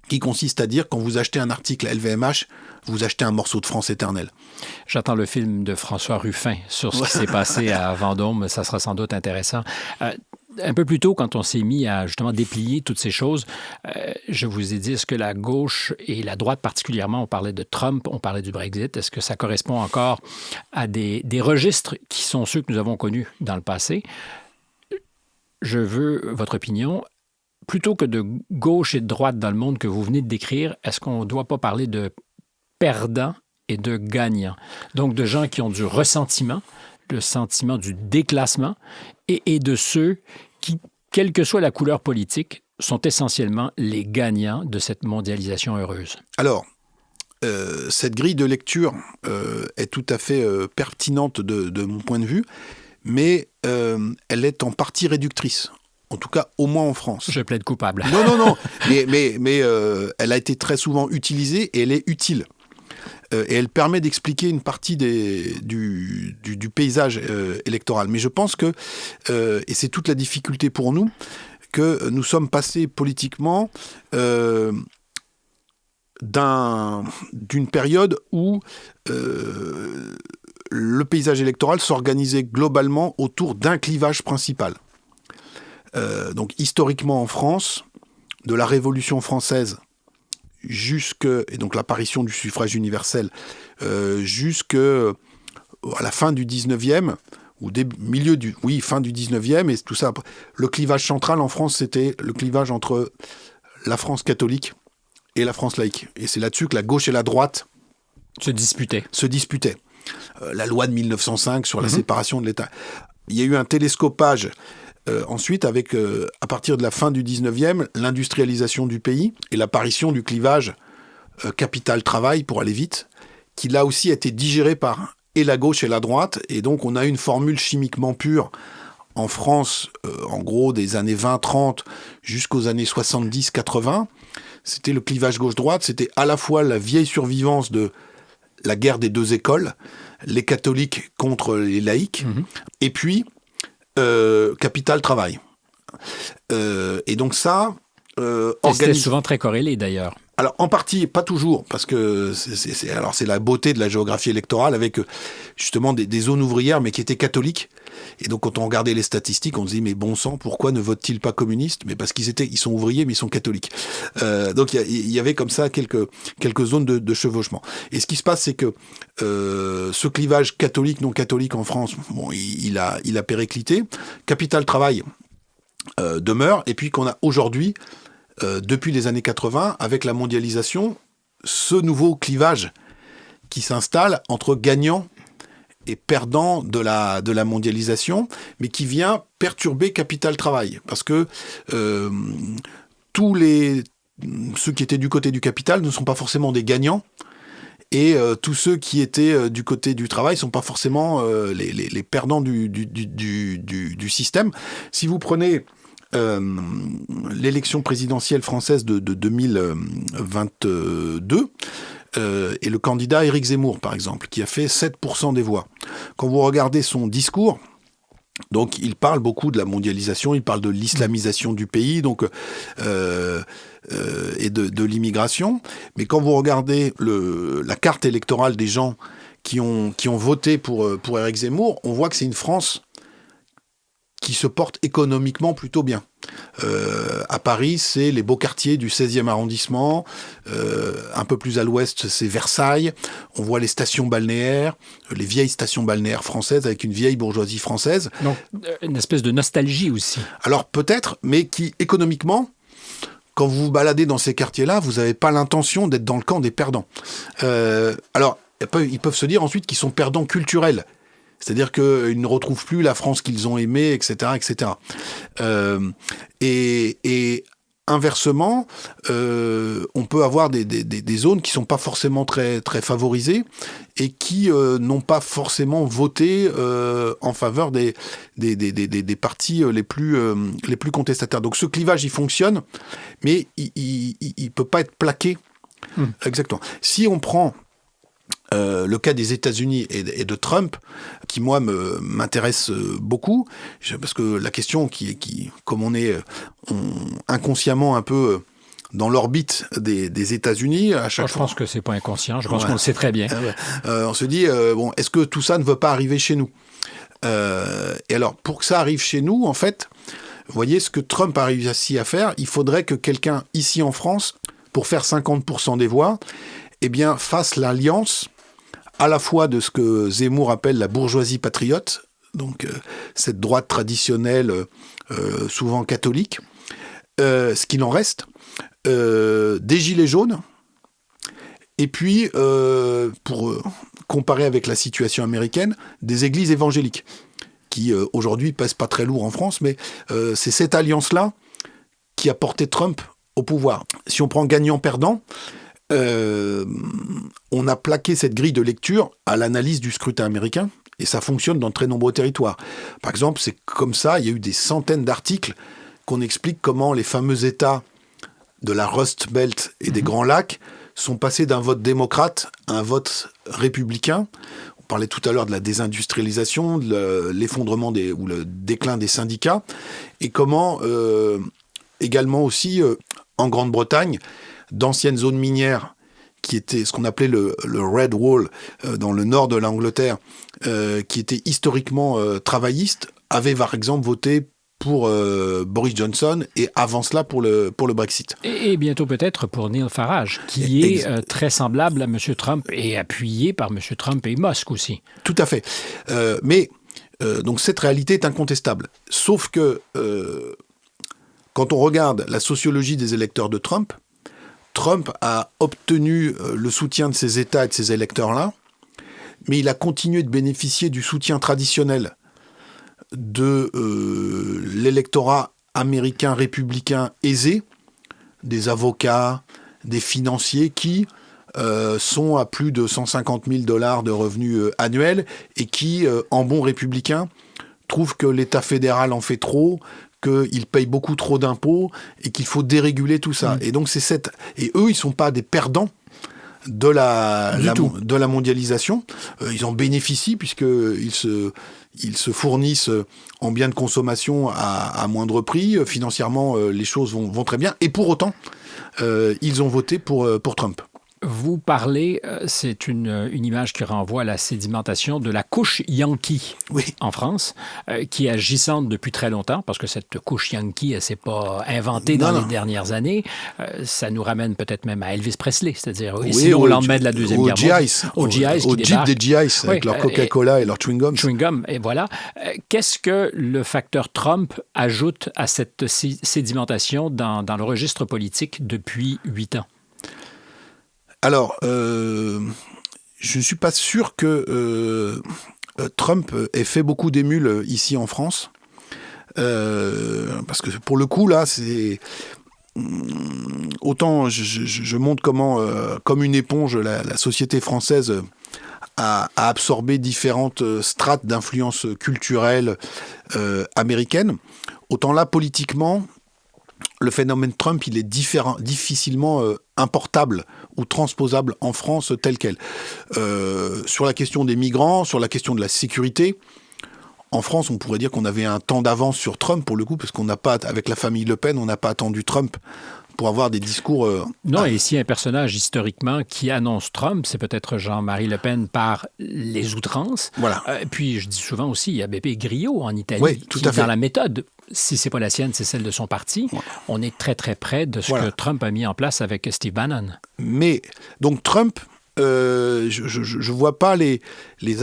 qui consiste à dire, quand vous achetez un article LVMH, vous achetez un morceau de France éternelle. J'attends le film de François Ruffin sur ce qui s'est passé à Vendôme. Ça sera sans doute intéressant. Un peu plus tôt, quand on s'est mis à justement déplier toutes ces choses, je vous ai dit, est-ce que la gauche et la droite particulièrement, on parlait de Trump, on parlait du Brexit, est-ce que ça correspond encore à des registres qui sont ceux que nous avons connus dans le passé? Je veux votre opinion. Plutôt que de gauche et de droite dans le monde que vous venez de décrire, est-ce qu'on ne doit pas parler de perdants et de gagnants? Donc, de gens qui ont du ressentiment, le sentiment du déclassement, et de ceux qui, quelle que soit la couleur politique, sont essentiellement les gagnants de cette mondialisation heureuse. Alors, cette grille de lecture est tout à fait pertinente de mon point de vue, mais elle est en partie réductrice. En tout cas, au moins en France. Je plaide coupable. Non. Mais elle a été très souvent utilisée et elle est utile. Et elle permet d'expliquer une partie du paysage électoral. Mais je pense que, et c'est toute la difficulté pour nous, que nous sommes passés politiquement d'une période où le paysage électoral s'organisait globalement autour d'un clivage principal. Donc historiquement en France, de la Révolution française et donc l'apparition du suffrage universel, jusqu'à la fin du 19e, ou fin du 19e, et tout ça, le clivage central en France, c'était le clivage entre la France catholique et la France laïque. Et c'est là-dessus que la gauche et la droite se disputaient. La loi de 1905 sur la séparation de l'État. Il y a eu un télescopage. Ensuite, avec, à partir de la fin du 19e, l'industrialisation du pays et l'apparition du clivage capital-travail, pour aller vite, qui là aussi a été digéré par et la gauche et la droite. Et donc, on a une formule chimiquement pure en France, en gros, des années 20-30 jusqu'aux années 70-80. C'était le clivage gauche-droite. C'était à la fois la vieille survivance de la guerre des deux écoles, les catholiques contre les laïcs, et puis capital-travail. Et donc ça... C'était souvent très corrélé d'ailleurs. Alors en partie, pas toujours, parce que c'est la beauté de la géographie électorale avec justement des zones ouvrières mais qui étaient catholiques. Et donc quand on regardait les statistiques, on se dit mais bon sang, pourquoi ne votent-ils pas communistes? Mais parce ils sont ouvriers mais ils sont catholiques. Donc il y avait comme ça quelques zones de chevauchement. Et ce qui se passe, c'est que ce clivage catholique-non catholique en France, bon, il a périclité. Capital-travail demeure, et puis qu'on a aujourd'hui, depuis les années 80, avec la mondialisation, ce nouveau clivage qui s'installe entre gagnants et perdants de la mondialisation, mais qui vient perturber capital-travail. Parce que ceux qui étaient du côté du capital ne sont pas forcément des gagnants, et tous ceux qui étaient du côté du travail ne sont pas forcément les perdants du système. Si vous prenez l'élection présidentielle française de 2022 et le candidat Éric Zemmour, par exemple, qui a fait 7% des voix. Quand vous regardez son discours, donc il parle beaucoup de la mondialisation, il parle de l'islamisation du pays, donc et de l'immigration. Mais quand vous regardez la carte électorale des gens qui ont voté pour Éric Zemmour, on voit que c'est une France qui se porte économiquement plutôt bien. À Paris, c'est les beaux quartiers du 16e arrondissement. Un peu plus à l'ouest, c'est Versailles. On voit les stations balnéaires, les vieilles stations balnéaires françaises avec une vieille bourgeoisie française. Donc, une espèce de nostalgie aussi. Alors, peut-être, mais qui, économiquement, quand vous vous baladez dans ces quartiers-là, vous n'avez pas l'intention d'être dans le camp des perdants. Alors, ils peuvent se dire ensuite qu'ils sont perdants culturels. C'est-à-dire qu'ils ne retrouvent plus la France qu'ils ont aimée, etc., etc. Et inversement, on peut avoir des zones qui ne sont pas forcément très, très favorisées et qui n'ont pas forcément voté en faveur des partis les plus contestataires. Donc ce clivage, il fonctionne, mais il ne peut pas être plaqué. Exactement. Si on prend le cas des États-Unis et de Trump, qui moi m'intéresse beaucoup, parce que la question qui comme on est inconsciemment un peu dans l'orbite des États-Unis, à chaque fois. Je pense que c'est pas inconscient, je pense qu'on le sait très bien. On se dit, est-ce que tout ça ne veut pas arriver chez nous ? Et alors, pour que ça arrive chez nous, en fait, vous voyez, ce que Trump a réussi à faire, il faudrait que quelqu'un ici en France, pour faire 50% des voix, eh bien, fasse l'alliance à la fois de ce que Zemmour appelle la bourgeoisie patriote, donc cette droite traditionnelle, souvent catholique, ce qu'il en reste, des gilets jaunes, et puis, pour comparer avec la situation américaine, des églises évangéliques, qui aujourd'hui pèsent pas très lourd en France, mais c'est cette alliance-là qui a porté Trump au pouvoir. Si on prend gagnant-perdant, on a plaqué cette grille de lecture à l'analyse du scrutin américain, et ça fonctionne dans de très nombreux territoires. Par exemple, c'est comme ça, il y a eu des centaines d'articles qu'on explique comment les fameux États de la Rust Belt et des Grands Lacs sont passés d'un vote démocrate à un vote républicain. On parlait tout à l'heure de la désindustrialisation, de l'effondrement ou le déclin des syndicats, et comment également aussi en Grande-Bretagne, d'anciennes zones minières qui étaient ce qu'on appelait le Red Wall dans le nord de l'Angleterre, qui étaient historiquement travaillistes, avaient par exemple voté pour Boris Johnson et avant cela pour le Brexit. Et bientôt peut-être pour Neil Farage, qui est très semblable à M. Trump et appuyé par M. Trump et Musk aussi. Tout à fait. Mais donc cette réalité est incontestable. Sauf que quand on regarde la sociologie des électeurs de Trump, Trump a obtenu le soutien de ces États et de ces électeurs-là, mais il a continué de bénéficier du soutien traditionnel de l'électorat américain républicain aisé, des avocats, des financiers qui sont à plus de 150 000 $ de revenus annuels et qui, en bons républicains, trouvent que l'État fédéral en fait trop, qu'il paye beaucoup trop d'impôts et qu'il faut déréguler tout ça. Et donc et eux, ils ne sont pas des perdants de la mondialisation. Ils en bénéficient puisqu'ils se fournissent en biens de consommation à moindre prix. Financièrement, les choses vont très bien. Et pour autant, ils ont voté pour Trump. Vous parlez, c'est une image qui renvoie à la sédimentation de la couche Yankee en France, qui est agissante depuis très longtemps, parce que cette couche Yankee, elle ne s'est pas inventée dans les dernières années. Ça nous ramène peut-être même à Elvis Presley, c'est-à-dire au lendemain de la Deuxième Guerre mondiale. Au Jeep des GIs, avec leur Coca-Cola et leur chewing-gum. Chewing-gum, et voilà. Qu'est-ce que le facteur Trump ajoute à cette sédimentation dans le registre politique depuis 8 ans? Alors, je ne suis pas sûr que Trump ait fait beaucoup d'émules ici en France. Parce que pour le coup, là, c'est... Autant je montre comment, comme une éponge, la société française a absorbé différentes strates d'influence culturelle américaine. Autant là, politiquement, le phénomène Trump, il est difficilement importable ou transposable en France tel quel. Sur la question des migrants, sur la question de la sécurité, en France, on pourrait dire qu'on avait un temps d'avance sur Trump, pour le coup, parce qu'on n'a pas, avec la famille Le Pen, on n'a pas attendu Trump pour avoir des discours... Non, et si un personnage historiquement qui annonce Trump, c'est peut-être Jean-Marie Le Pen par les outrances. Voilà. Puis je dis souvent aussi, il y a Beppe Grillo en Italie, oui, tout à fait. Dans la méthode, si c'est pas la sienne, c'est celle de son parti. Ouais. On est très très près de ce que Trump a mis en place avec Steve Bannon. Mais donc Trump... je vois pas les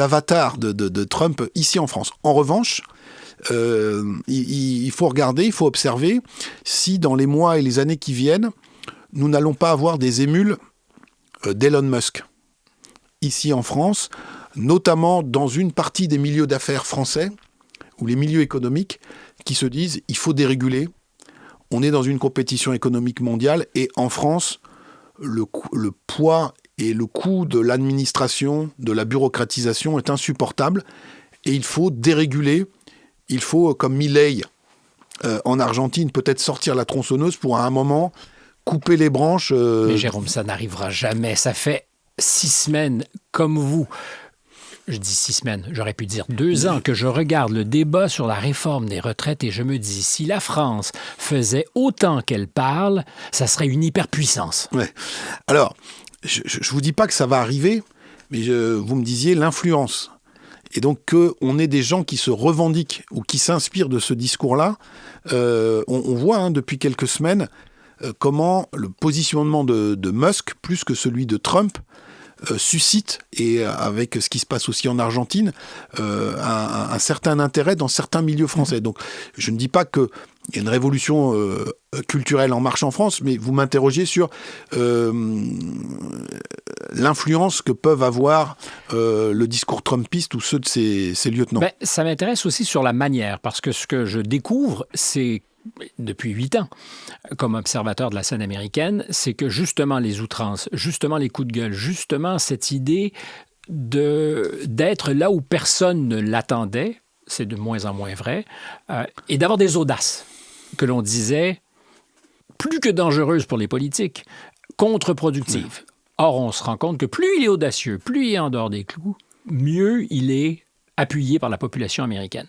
avatars de Trump ici en France. En revanche, il faut regarder, il faut observer si dans les mois et les années qui viennent, nous n'allons pas avoir des émules d'Elon Musk ici en France, notamment dans une partie des milieux d'affaires français ou les milieux économiques qui se disent il faut déréguler. on est dans une compétition économique mondiale et en France, le poids et le coût de l'administration, de la bureaucratisation est insupportable et il faut déréguler. Il faut, comme Milei en Argentine, peut-être sortir la tronçonneuse pour à un moment couper les branches. Mais Jérôme, ça n'arrivera jamais. Ça fait 6 semaines, comme vous. Je dis 6 semaines, j'aurais pu dire 2 ans, que je regarde le débat sur la réforme des retraites et je me dis, si la France faisait autant qu'elle parle, ça serait une hyperpuissance. Ouais. Alors, je ne vous dis pas que ça va arriver, mais vous me disiez l'influence. Et donc qu'on ait des gens qui se revendiquent ou qui s'inspirent de ce discours-là, on voit depuis quelques semaines comment le positionnement de Musk, plus que celui de Trump, suscite, et avec ce qui se passe aussi en Argentine, un certain intérêt dans certains milieux français. Donc je ne dis pas qu'il y a une révolution culturelle en marche en France, mais vous m'interrogez sur l'influence que peuvent avoir le discours trumpiste ou ceux de ses lieutenants. Ça m'intéresse aussi sur la manière, parce que ce que je découvre, c'est depuis 8 ans, comme observateur de la scène américaine, c'est que justement les outrances, justement les coups de gueule, justement cette idée d'être là où personne ne l'attendait, c'est de moins en moins vrai, et d'avoir des audaces que l'on disait plus que dangereuses pour les politiques, contre-productives. Or, on se rend compte que plus il est audacieux, plus il est en dehors des clous, mieux il est appuyé par la population américaine.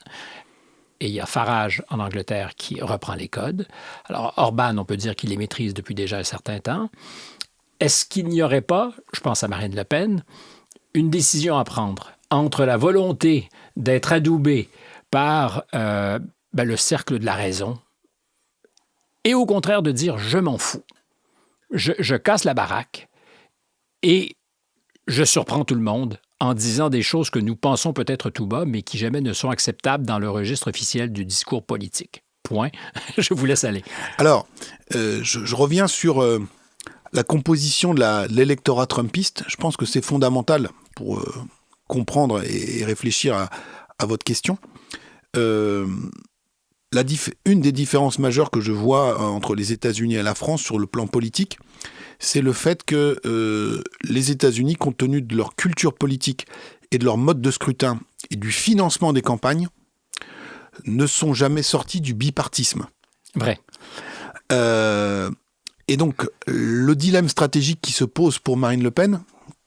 Et il y a Farage en Angleterre qui reprend les codes. Alors, Orban, on peut dire qu'il les maîtrise depuis déjà un certain temps. Est-ce qu'il n'y aurait pas, je pense à Marine Le Pen, une décision à prendre entre la volonté d'être adoubé par le cercle de la raison et au contraire de dire « je m'en fous, je casse la baraque et je surprends tout le monde » en disant des choses que nous pensons peut-être tout bas, mais qui jamais ne sont acceptables dans le registre officiel du discours politique. Point. Je vous laisse aller. Alors, je reviens sur la composition de l'électorat trumpiste. Je pense que c'est fondamental pour comprendre et réfléchir à votre question. Une des différences majeures que je vois entre les États-Unis et la France sur le plan politique, c'est le fait que les États-Unis, compte tenu de leur culture politique et de leur mode de scrutin et du financement des campagnes, ne sont jamais sortis du bipartisme. Vrai. Et donc, le dilemme stratégique qui se pose pour Marine Le Pen,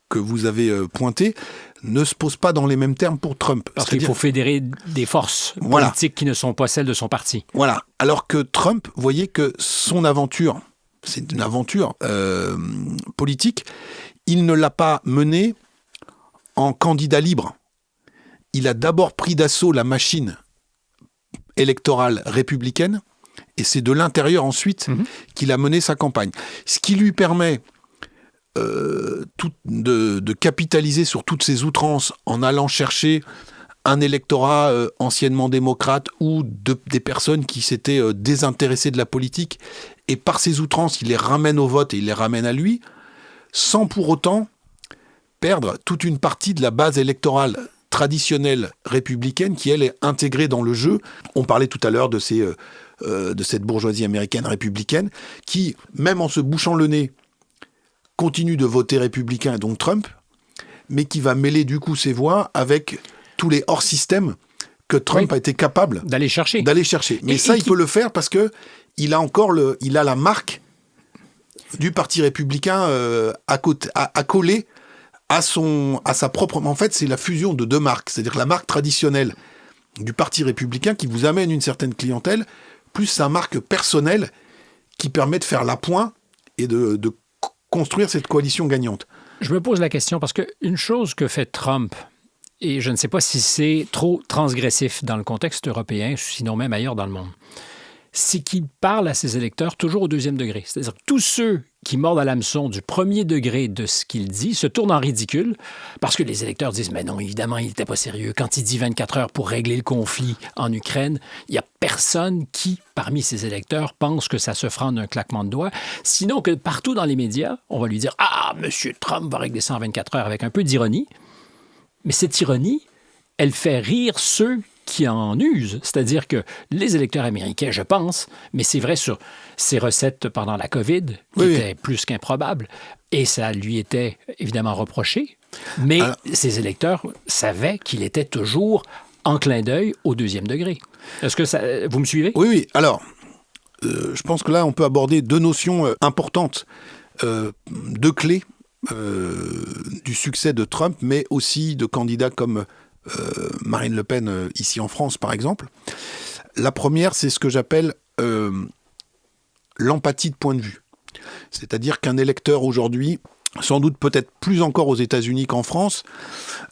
que vous avez pointé, ne se pose pas dans les mêmes termes pour Trump. Parce qu'il faut fédérer des forces politiques qui ne sont pas celles de son parti. Voilà. Alors que Trump, vous voyez que son aventure, c'est une aventure politique, il ne l'a pas menée en candidat libre. Il a d'abord pris d'assaut la machine électorale républicaine, et c'est de l'intérieur ensuite qu'il a mené sa campagne. Ce qui lui permet de capitaliser sur toutes ces outrances en allant chercher un électorat anciennement démocrate ou des personnes qui s'étaient désintéressées de la politique, et par ces outrances, il les ramène au vote et il les ramène à lui, sans pour autant perdre toute une partie de la base électorale traditionnelle républicaine qui, elle, est intégrée dans le jeu. On parlait tout à l'heure de cette bourgeoisie américaine républicaine qui, même en se bouchant le nez, continue de voter républicain, et donc Trump, mais qui va mêler du coup ses voix avec tous les hors-systèmes que Trump a été capable d'aller chercher. Mais il peut le faire parce que il a la marque du Parti républicain accolée à sa propre. En fait, c'est la fusion de deux marques, c'est-à-dire la marque traditionnelle du Parti républicain qui vous amène une certaine clientèle, plus sa marque personnelle qui permet de faire l'appoint et de construire cette coalition gagnante. Je me pose la question parce qu'une chose que fait Trump, et je ne sais pas si c'est trop transgressif dans le contexte européen, sinon même ailleurs dans le monde, c'est qu'il parle à ses électeurs toujours au deuxième degré. C'est-à-dire que tous ceux qui mordent à l'hameçon du premier degré de ce qu'il dit se tournent en ridicule parce que les électeurs disent « Mais non, évidemment, il n'était pas sérieux. Quand il dit 24 heures pour régler le conflit en Ukraine, il n'y a personne qui, parmi ses électeurs, pense que ça se fera en un claquement de doigts. Sinon que partout dans les médias, on va lui dire « Ah, M. Trump va régler ça en 24 heures » avec un peu d'ironie. Mais cette ironie, elle fait rire ceux qui en use. C'est-à-dire que les électeurs américains, je pense, mais c'est vrai sur ses recettes pendant la COVID, qui étaient plus qu'improbables, et ça lui était évidemment reproché, mais ces électeurs savaient qu'il était toujours en clin d'œil au deuxième degré. Est-ce que vous me suivez? Oui. Alors, je pense que là, on peut aborder deux notions importantes, deux clés du succès de Trump, mais aussi de candidats comme Marine Le Pen ici en France, par exemple. La première, c'est ce que j'appelle l'empathie de point de vue. C'est-à-dire qu'un électeur aujourd'hui, sans doute peut-être plus encore aux États-Unis qu'en France,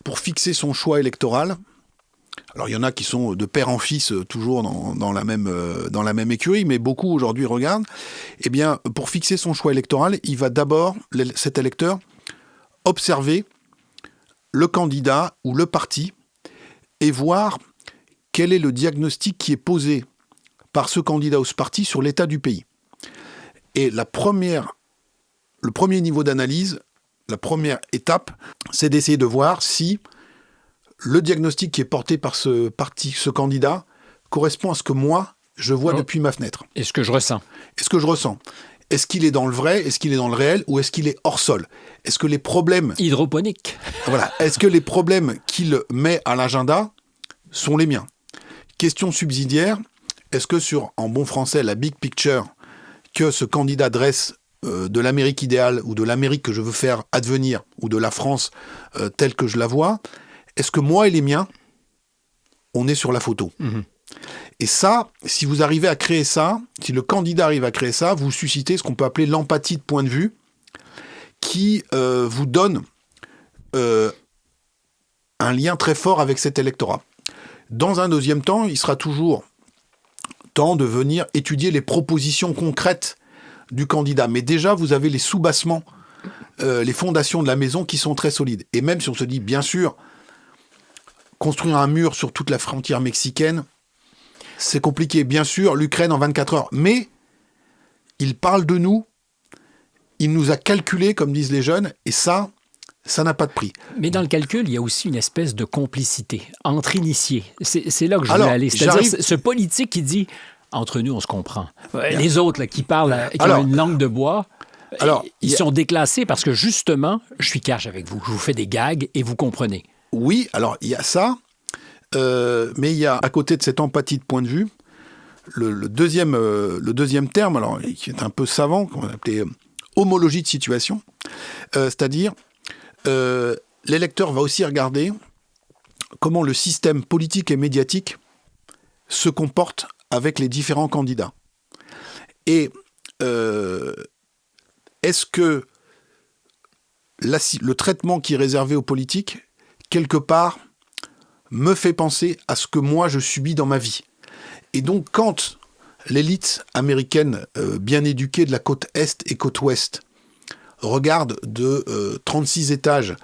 pour fixer son choix électoral, alors il y en a qui sont de père en fils toujours dans la même écurie, mais beaucoup aujourd'hui regardent, eh bien pour fixer son choix électoral, il va d'abord, cet électeur, observer le candidat ou le parti et voir quel est le diagnostic qui est posé par ce candidat ou ce parti sur l'état du pays. Et le premier niveau d'analyse, la première étape, c'est d'essayer de voir si le diagnostic qui est porté par ce parti, ce candidat, correspond à ce que moi, je vois depuis ma fenêtre. Et ce que je ressens. Est-ce qu'il est dans le vrai, est-ce qu'il est dans le réel, ou est-ce qu'il est hors sol? Est-ce que les problèmes... Hydroponique. Voilà. Est-ce que les problèmes qu'il met à l'agenda sont les miens? Question subsidiaire, est-ce que en bon français, la big picture que ce candidat dresse de l'Amérique idéale ou de l'Amérique que je veux faire advenir, ou de la France telle que je la vois, est-ce que moi et les miens, on est sur la photo? Et ça, si vous arrivez à créer ça, si le candidat arrive à créer ça, vous suscitez ce qu'on peut appeler l'empathie de point de vue, qui vous donne un lien très fort avec cet électorat. Dans un deuxième temps, il sera toujours temps de venir étudier les propositions concrètes du candidat. Mais déjà, vous avez les soubassements, les fondations de la maison qui sont très solides. Et même si on se dit, bien sûr, construire un mur sur toute la frontière mexicaine, c'est compliqué. Bien sûr, l'Ukraine en 24 heures. Mais il parle de nous, il nous a calculé, comme disent les jeunes, et ça n'a pas de prix. Mais dans le calcul, il y a aussi une espèce de complicité entre initiés. C'est là que je voulais aller. C'est-à-dire ce politique qui dit, entre nous, on se comprend. Les autres là, qui parlent, qui ont une langue de bois, ils sont déclassés parce que justement, je suis cash avec vous. Je vous fais des gags et vous comprenez. Oui, alors il y a ça, mais il y a à côté de cette empathie de point de vue, le deuxième terme, alors qui est un peu savant, qu'on va appeler homologie de situation, c'est-à-dire l'électeur va aussi regarder comment le système politique et médiatique se comporte avec les différents candidats. Et est-ce que le traitement qui est réservé aux politiques, quelque part, me fait penser à ce que moi je subis dans ma vie? Et donc, quand l'élite américaine bien éduquée de la côte Est et côte Ouest regarde de 36 étages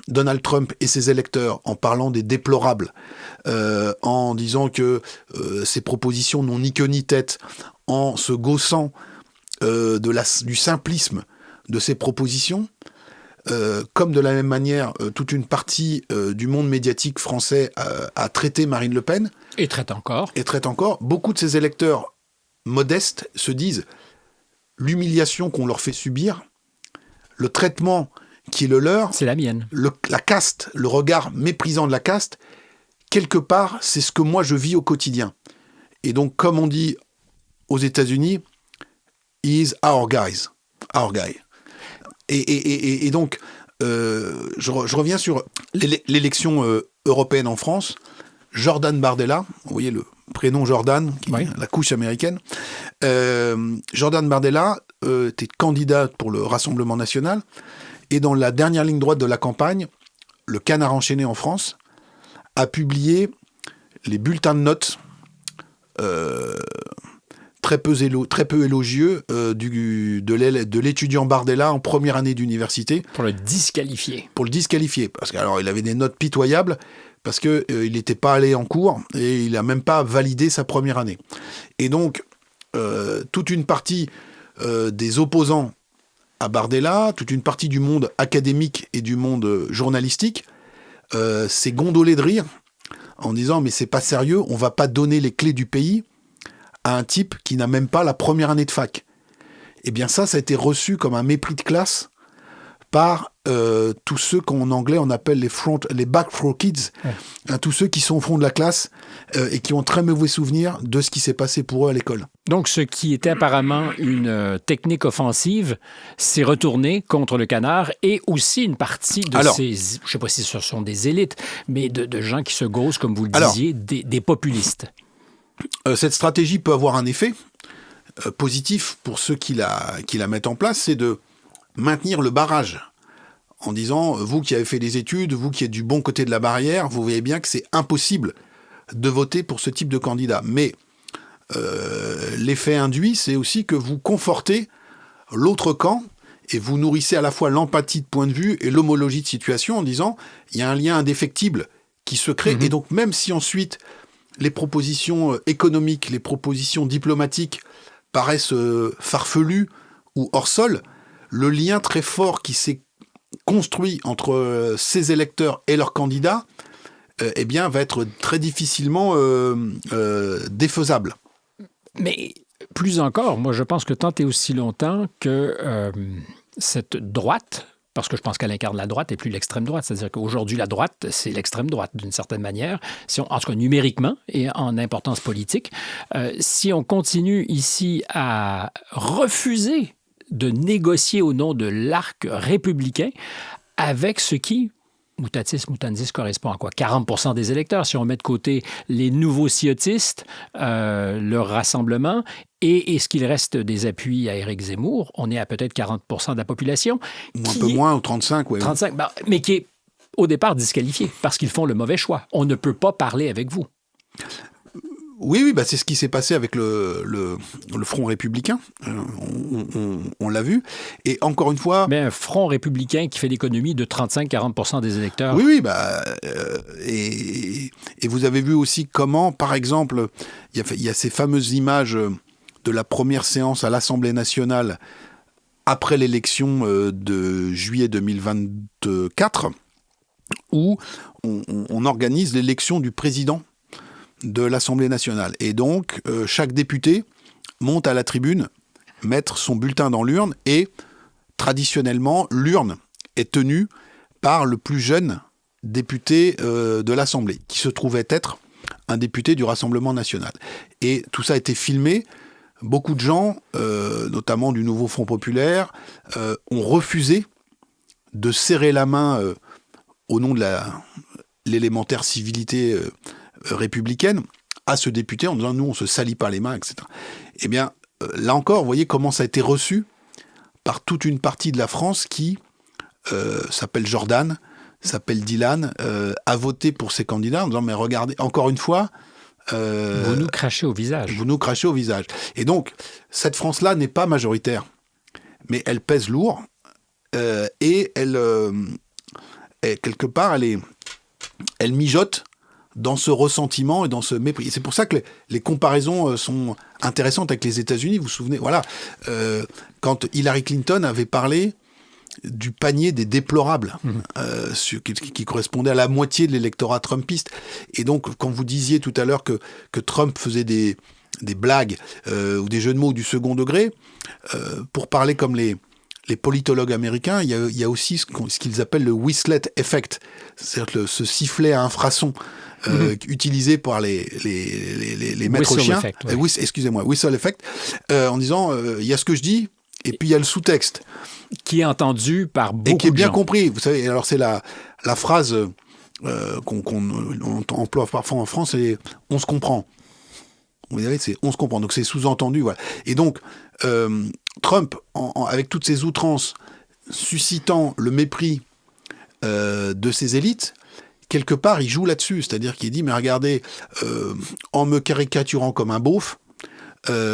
Donald Trump et ses électeurs en parlant des déplorables, en disant que ses propositions n'ont ni queue ni tête, en se gaussant du simplisme de ses propositions, comme de la même manière, toute une partie du monde médiatique français a traité Marine Le Pen. Et traite encore. Beaucoup de ces électeurs modestes se disent l'humiliation qu'on leur fait subir, le traitement qui est le leur, c'est la mienne. La caste, le regard méprisant de la caste, quelque part, c'est ce que moi je vis au quotidien. Et donc, comme on dit aux États-Unis, is our guy. Et donc, je reviens sur l'élection européenne en France. Jordan Bardella, vous voyez le prénom Jordan, qui est la couche américaine. Jordan Bardella était candidat pour le Rassemblement national. Et dans la dernière ligne droite de la campagne, le Canard enchaîné en France a publié les bulletins de notes très peu élogieux de l'étudiant Bardella en première année d'université. Pour le disqualifier. Parce qu'il avait des notes pitoyables, parce qu'il n'était pas allé en cours et il n'a même pas validé sa première année. Et donc, toute une partie des opposants à Bardella, toute une partie du monde académique et du monde journalistique s'est gondolé de rire en disant mais c'est pas sérieux, on va pas donner les clés du pays à un type qui n'a même pas la première année de fac. Eh bien ça a été reçu comme un mépris de classe par tous ceux qu'en anglais on appelle les back row kids, tous ceux qui sont au fond de la classe et qui ont très mauvais souvenir de ce qui s'est passé pour eux à l'école. Donc, ce qui était apparemment une technique offensive s'est retourné contre le canard et aussi une partie de ces, je ne sais pas si ce sont des élites, mais de gens qui se gaussent, comme vous le disiez, des populistes. Cette stratégie peut avoir un effet positif pour ceux qui la mettent en place, c'est de maintenir le barrage en disant, vous qui avez fait des études, vous qui êtes du bon côté de la barrière, vous voyez bien que c'est impossible de voter pour ce type de candidat. Mais l'effet induit, c'est aussi que vous confortez l'autre camp et vous nourrissez à la fois l'empathie de point de vue et l'homologie de situation en disant, il y a un lien indéfectible qui se crée. Et donc, même si ensuite les propositions économiques, les propositions diplomatiques paraissent farfelues ou hors sol, le lien très fort qui s'est construit entre ces électeurs et leurs candidats eh bien, va être très difficilement défaisable. Mais plus encore, moi je pense que tant et aussi longtemps que cette droite, parce que je pense qu'elle incarne la droite et plus l'extrême droite, c'est-à-dire qu'aujourd'hui la droite, c'est l'extrême droite d'une certaine manière, en tout cas numériquement et en importance politique. Si on continue ici à refuser de négocier au nom de l'arc républicain avec ce qui, mutatis mutandis, correspond à quoi? 40% des électeurs, si on met de côté les nouveaux ciotistes, leur rassemblement, et ce qu'il reste des appuis à Éric Zemmour, on est à peut-être 40% de la population. Un peu moins, ou 35, oui. 35, mais qui est au départ disqualifié, parce qu'ils font le mauvais choix. On ne peut pas parler avec vous. Oui, c'est ce qui s'est passé avec le Front républicain. On l'a vu. Et encore une fois... Mais un Front républicain qui fait l'économie de 35-40% des électeurs. Oui, et vous avez vu aussi comment, par exemple, il y a ces fameuses images de la première séance à l'Assemblée nationale après l'élection de juillet 2024, où on organise l'élection du président de l'Assemblée nationale. Et donc, chaque député monte à la tribune, mettre son bulletin dans l'urne, et traditionnellement, l'urne est tenue par le plus jeune député de l'Assemblée, qui se trouvait être un député du Rassemblement national. Et tout ça a été filmé. Beaucoup de gens, notamment du Nouveau Front populaire, ont refusé de serrer la main au nom de l'élémentaire civilité républicaine à ce député en disant « nous, on ne se salit pas les mains », etc. Eh bien, là encore, vous voyez comment ça a été reçu par toute une partie de la France qui s'appelle Jordan, s'appelle Dylan, a voté pour ces candidats en disant « mais regardez, encore une fois... vous nous crachez au visage. » Vous nous crachez au visage. Et donc, cette France-là n'est pas majoritaire, mais elle pèse lourd et elle, quelque part, elle mijote dans ce ressentiment et dans ce mépris. Et c'est pour ça que les comparaisons sont intéressantes avec les États-Unis. Vous vous souvenez, voilà, quand Hillary Clinton avait parlé du panier des déplorables, qui correspondait à la moitié de l'électorat trumpiste. Et donc, quand vous disiez tout à l'heure que Trump faisait des blagues ou des jeux de mots du second degré, pour parler comme les politologues américains, il y a aussi ce qu'ils appellent le whistlet effect, c'est-à-dire ce sifflet à infrason utilisé par les maîtres chiens. Effect, ouais. Excusez-moi, whistle effect, en disant il y a ce que je dis et puis il y a le sous-texte. Qui est entendu par beaucoup de gens. Et qui est bien compris. Vous savez, alors c'est la phrase qu'on emploie parfois en France, c'est « on se comprend ». Vous savez, c'est « on se comprend ». Donc c'est sous-entendu, voilà. Et donc, Trump, avec toutes ses outrances, suscitant le mépris de ses élites, quelque part, il joue là-dessus. C'est-à-dire qu'il dit « mais regardez, en me caricaturant comme un beauf,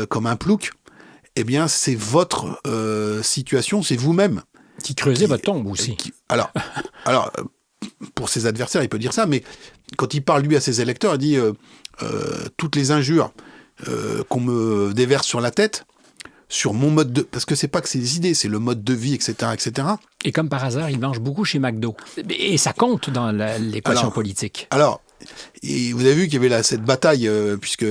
comme un plouc, eh bien, c'est votre situation, c'est vous-même. » Qui creusez votre tombe aussi. Alors, pour ses adversaires, il peut dire ça, mais quand il parle, lui, à ses électeurs, il dit toutes les injures qu'on me déverse sur la tête, sur mon mode de... Parce que c'est pas que c'est des idées, c'est le mode de vie, etc., etc. Et comme par hasard, il mange beaucoup chez McDo. Et ça compte dans l'équation politique. Alors, Et vous avez vu qu'il y avait cette bataille, puisque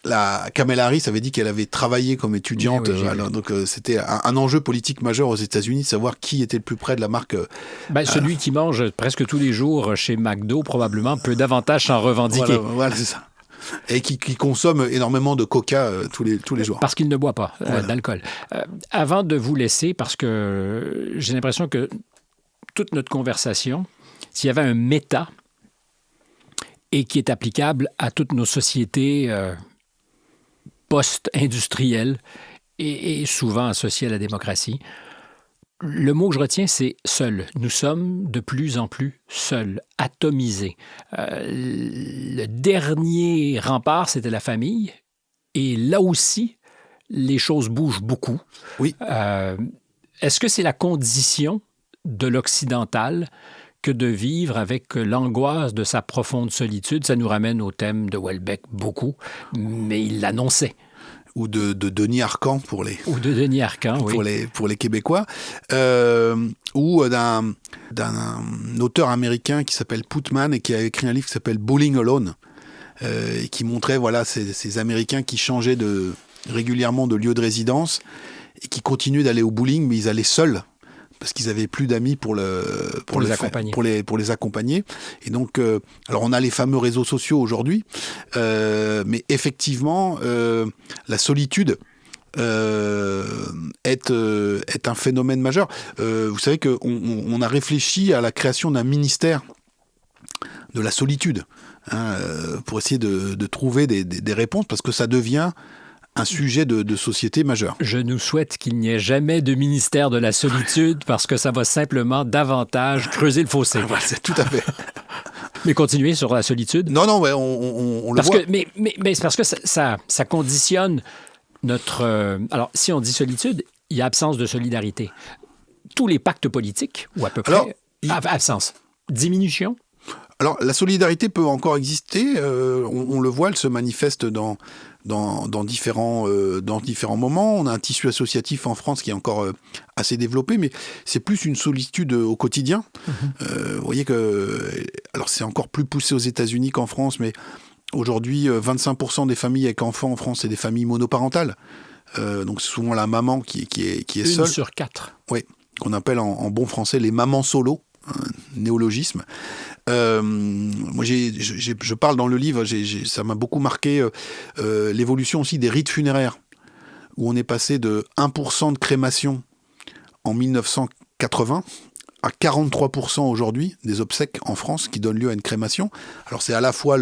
la Kamala Harris avait dit qu'elle avait travaillé comme étudiante. Oui, donc c'était un enjeu politique majeur aux États-Unis de savoir qui était le plus près de la marque. Celui qui mange presque tous les jours chez McDo, probablement, peut davantage s'en revendiquer. Voilà, c'est ça. Et qui consomme énormément de coca tous les jours. Parce qu'il ne boit pas d'alcool. Avant de vous laisser, parce que j'ai l'impression que toute notre conversation, s'il y avait un méta et qui est applicable à toutes nos sociétés post-industrielles et souvent associées à la démocratie, le mot que je retiens, c'est « seul ». Nous sommes de plus en plus seuls, atomisés. Le dernier rempart, c'était la famille. Et là aussi, les choses bougent beaucoup. Oui. Est-ce que c'est la condition de l'occidental que de vivre avec l'angoisse de sa profonde solitude? Ça nous ramène au thème de Houellebecq beaucoup, mais il l'annonçait. Ou de Denis Arcand pour les... Ou de Denis Arcand, oui. Pour les Québécois. Ou d'un auteur américain qui s'appelle Putman et qui a écrit un livre qui s'appelle Bowling Alone, et qui montrait ces Américains qui changeaient régulièrement de lieu de résidence et qui continuaient d'aller au bowling, mais ils allaient seuls parce qu'ils n'avaient plus d'amis pour les accompagner. Et donc, alors on a les fameux réseaux sociaux aujourd'hui, mais effectivement, la solitude est un phénomène majeur. Vous savez qu'on a réfléchi à la création d'un ministère de la solitude, pour essayer de trouver des réponses, parce que ça devient un sujet de société majeur. Je nous souhaite qu'il n'y ait jamais de ministère de la solitude parce que ça va simplement davantage creuser le fossé. Voilà, c'est tout à fait. Mais continuez sur la solitude. Non, ouais, on le voit. Mais c'est parce que ça conditionne notre... alors, si on dit solitude, il y a absence de solidarité. Tous les pactes politiques, ou à peu près, absence. Diminution? Alors, la solidarité peut encore exister. On le voit, elle se manifeste dans différents moments. On a un tissu associatif en France qui est encore assez développé, mais c'est plus une solitude au quotidien. Vous voyez que... Alors, c'est encore plus poussé aux États-Unis qu'en France, mais aujourd'hui, 25% des familles avec enfants en France, c'est des familles monoparentales. Donc, c'est souvent la maman qui est seule. 1 sur 4. Oui, qu'on appelle en bon français les mamans solo. Un néologisme. Moi, je parle dans le livre, ça m'a beaucoup marqué l'évolution aussi des rites funéraires, où on est passé de 1% de crémation en 1980 à 43% aujourd'hui des obsèques en France qui donnent lieu à une crémation. Alors c'est à la fois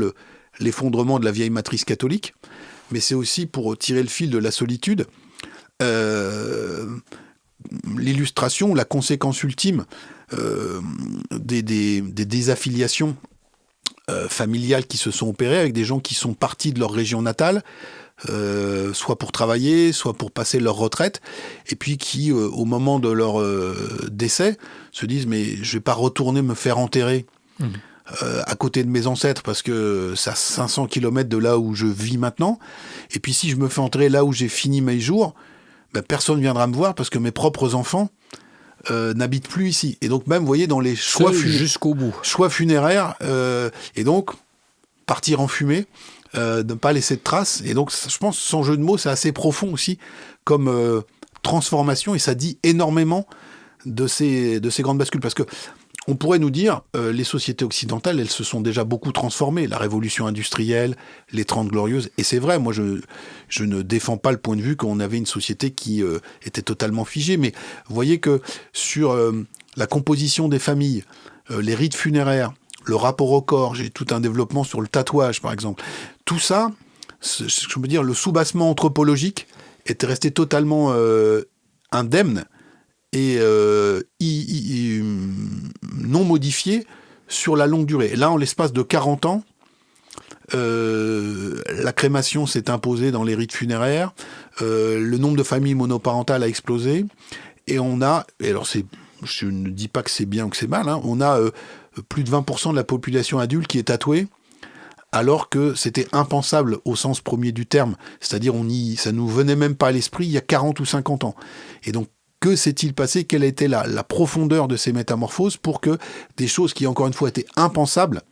l'effondrement de la vieille matrice catholique, mais c'est aussi, pour tirer le fil de la solitude, l'illustration, la conséquence ultime des désaffiliations familiales qui se sont opérées avec des gens qui sont partis de leur région natale, soit pour travailler, soit pour passer leur retraite, et puis qui, au moment de leur décès, se disent « mais je vais pas retourner me faire enterrer à côté de mes ancêtres parce que c'est à 500 km de là où je vis maintenant, et puis si je me fais enterrer là où j'ai fini mes jours, ben, personne ne viendra me voir parce que mes propres enfants n'habitent plus ici. » Et donc même, vous voyez, dans les jusqu'au bout. Choix funéraires, et donc partir en fumée, ne pas laisser de traces. Et donc, je pense, sans jeu de mots, c'est assez profond aussi comme transformation, et ça dit énormément de ces grandes bascules. Parce que on pourrait nous dire, les sociétés occidentales, elles se sont déjà beaucoup transformées. La révolution industrielle, les 30 glorieuses. Et c'est vrai, moi, je ne défends pas le point de vue qu'on avait une société qui était totalement figée. Mais vous voyez que sur la composition des familles, les rites funéraires, le rapport au corps, j'ai tout un développement sur le tatouage, par exemple. Tout ça, je veux dire, le soubassement anthropologique était resté totalement indemne et non modifié sur la longue durée. Et là, en l'espace de 40 ans, la crémation s'est imposée dans les rites funéraires, le nombre de familles monoparentales a explosé, et on a, et alors je ne dis pas que c'est bien ou que c'est mal, hein, on a plus de 20% de la population adulte qui est tatouée, alors que c'était impensable au sens premier du terme, c'est-à-dire ça nous venait même pas à l'esprit il y a 40 ou 50 ans. Et donc, que s'est-il passé? Quelle a été la profondeur de ces métamorphoses pour que des choses qui, encore une fois, étaient impensables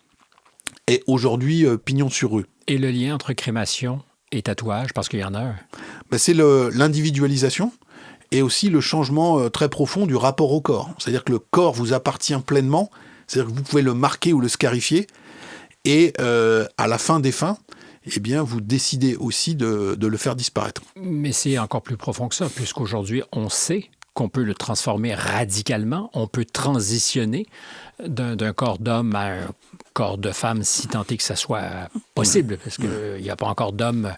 est aujourd'hui pignon sur rue. Et le lien entre crémation et tatouage, parce qu'il y en a un? C'est l'individualisation et aussi le changement très profond du rapport au corps. C'est-à-dire que le corps vous appartient pleinement, c'est-à-dire que vous pouvez le marquer ou le scarifier, et à la fin des fins, eh bien, vous décidez aussi de le faire disparaître. Mais c'est encore plus profond que ça, puisqu'aujourd'hui, on sait qu'on peut le transformer radicalement, on peut transitionner d'un corps d'homme à un corps de femme, si tant est que ça soit possible, parce qu'il n'y a pas encore d'hommes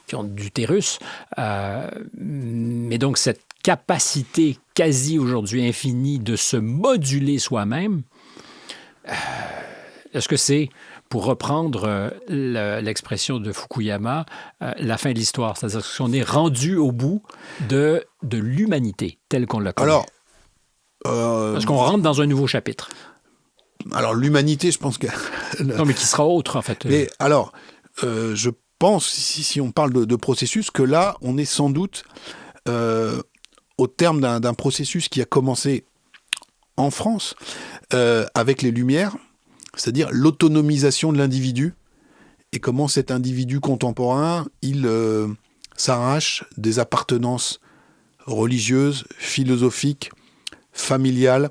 qui ont d'utérus. Mais donc, cette capacité quasi aujourd'hui infinie de se moduler soi-même, est-ce que c'est, pour reprendre l'expression de Fukuyama, la fin de l'histoire? C'est-à-dire qu'on est rendu au bout de l'humanité telle qu'on l'a connue. Alors, parce qu'on rentre dans un nouveau chapitre. Alors, l'humanité, je pense que... Non, mais qui sera autre, en fait. Mais alors, je pense, si on parle de processus, que là, on est sans doute au terme d'un processus qui a commencé en France avec les Lumières, c'est-à-dire l'autonomisation de l'individu et comment cet individu contemporain, il s'arrache des appartenances religieuses, philosophiques, familiales,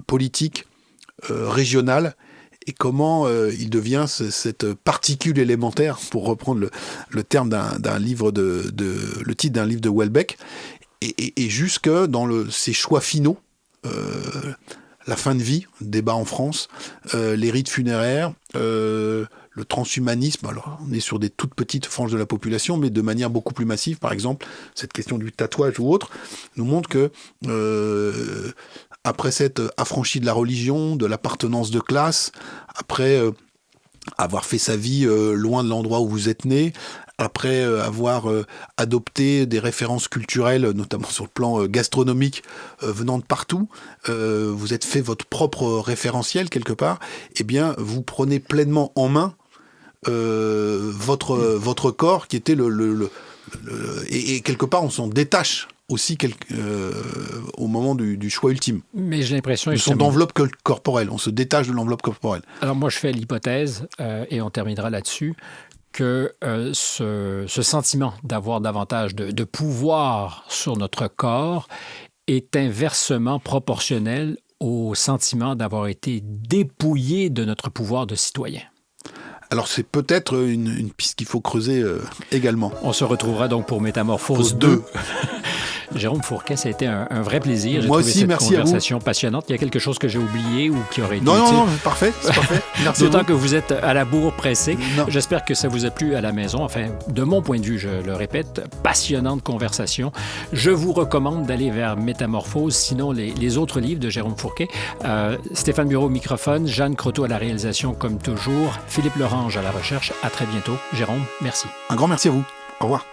politiques, régionales, et comment il devient cette particule élémentaire, pour reprendre le terme d'un livre le titre d'un livre de Houellebecq, et jusque dans ses choix finaux, la fin de vie, débat en France, les rites funéraires, le transhumanisme. Alors, on est sur des toutes petites franges de la population, mais de manière beaucoup plus massive. Par exemple, cette question du tatouage ou autre nous montre que après s'être affranchi de la religion, de l'appartenance de classe, après avoir fait sa vie loin de l'endroit où vous êtes né, après avoir adopté des références culturelles, notamment sur le plan gastronomique, venant de partout, vous êtes fait votre propre référentiel quelque part, eh bien, vous prenez pleinement en main votre corps, qui était et quelque part, on s'en détache aussi au moment du choix ultime. Mais j'ai l'impression... Ils sont d'enveloppe corporelle, on se détache de l'enveloppe corporelle. Alors moi, je fais l'hypothèse, et on terminera là-dessus, que ce sentiment d'avoir davantage de pouvoir sur notre corps est inversement proportionnel au sentiment d'avoir été dépouillé de notre pouvoir de citoyen. Alors c'est peut-être une piste qu'il faut creuser également. On se retrouvera donc pour Métamorphose 2. Jérôme Fourquet, ça a été un vrai plaisir. Moi aussi, merci à vous. Conversation passionnante. Il y a quelque chose que j'ai oublié ou qui aurait été utile? Non, parfait, c'est parfait. Merci. D'autant que vous êtes à la bourre pressée. J'espère que ça vous a plu à la maison. Enfin, de mon point de vue, je le répète, passionnante conversation. Je vous recommande d'aller vers Métamorphose, sinon les autres livres de Jérôme Fourquet. Stéphane Bureau au microphone, Jeanne Croteau à la réalisation comme toujours, Philippe Lorange à la recherche. À très bientôt. Jérôme, merci. Un grand merci à vous. Au revoir.